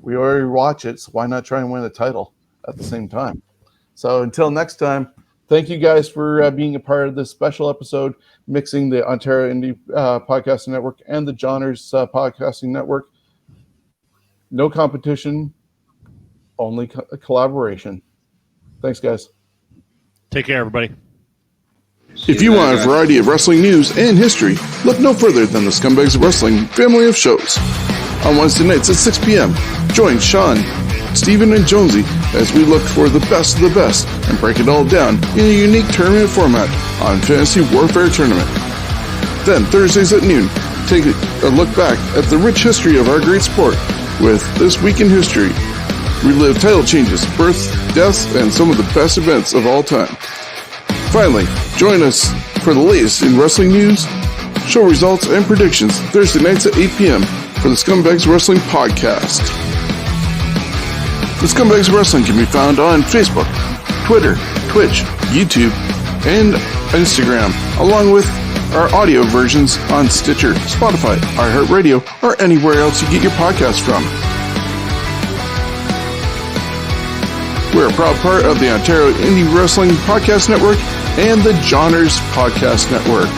We already watch it, so why not try and win the title at the same time? So until next time, thank you guys for being a part of this special episode, mixing the Ontario Indie Podcasting Network and the Johners Podcasting Network. No competition, only collaboration. Thanks, guys. Take care, everybody. If you want a variety of wrestling news and history, look no further than the Scumbags Wrestling family of shows. On Wednesday nights at 6 p.m., join Shawn, Steven, and Jonesy as we look for the best of the best and break it all down in a unique tournament format on Fantasy Warfare Tournament. Then, Thursdays at noon, take a look back at the rich history of our great sport with This Week in History. Relive title changes, births, deaths, and some of the best events of all time. Finally, join us for the latest in wrestling news, show results, and predictions Thursday nights at 8 p.m. for the Scumbags Wrestling Podcast. The Scumbags Wrestling can be found on Facebook, Twitter, Twitch, YouTube, and Instagram, along with our audio versions on Stitcher, Spotify, iHeartRadio, or anywhere else you get your podcasts from. We're a proud part of the Ontario Indie Wrestling Podcast Network and the Johners Podcast Network.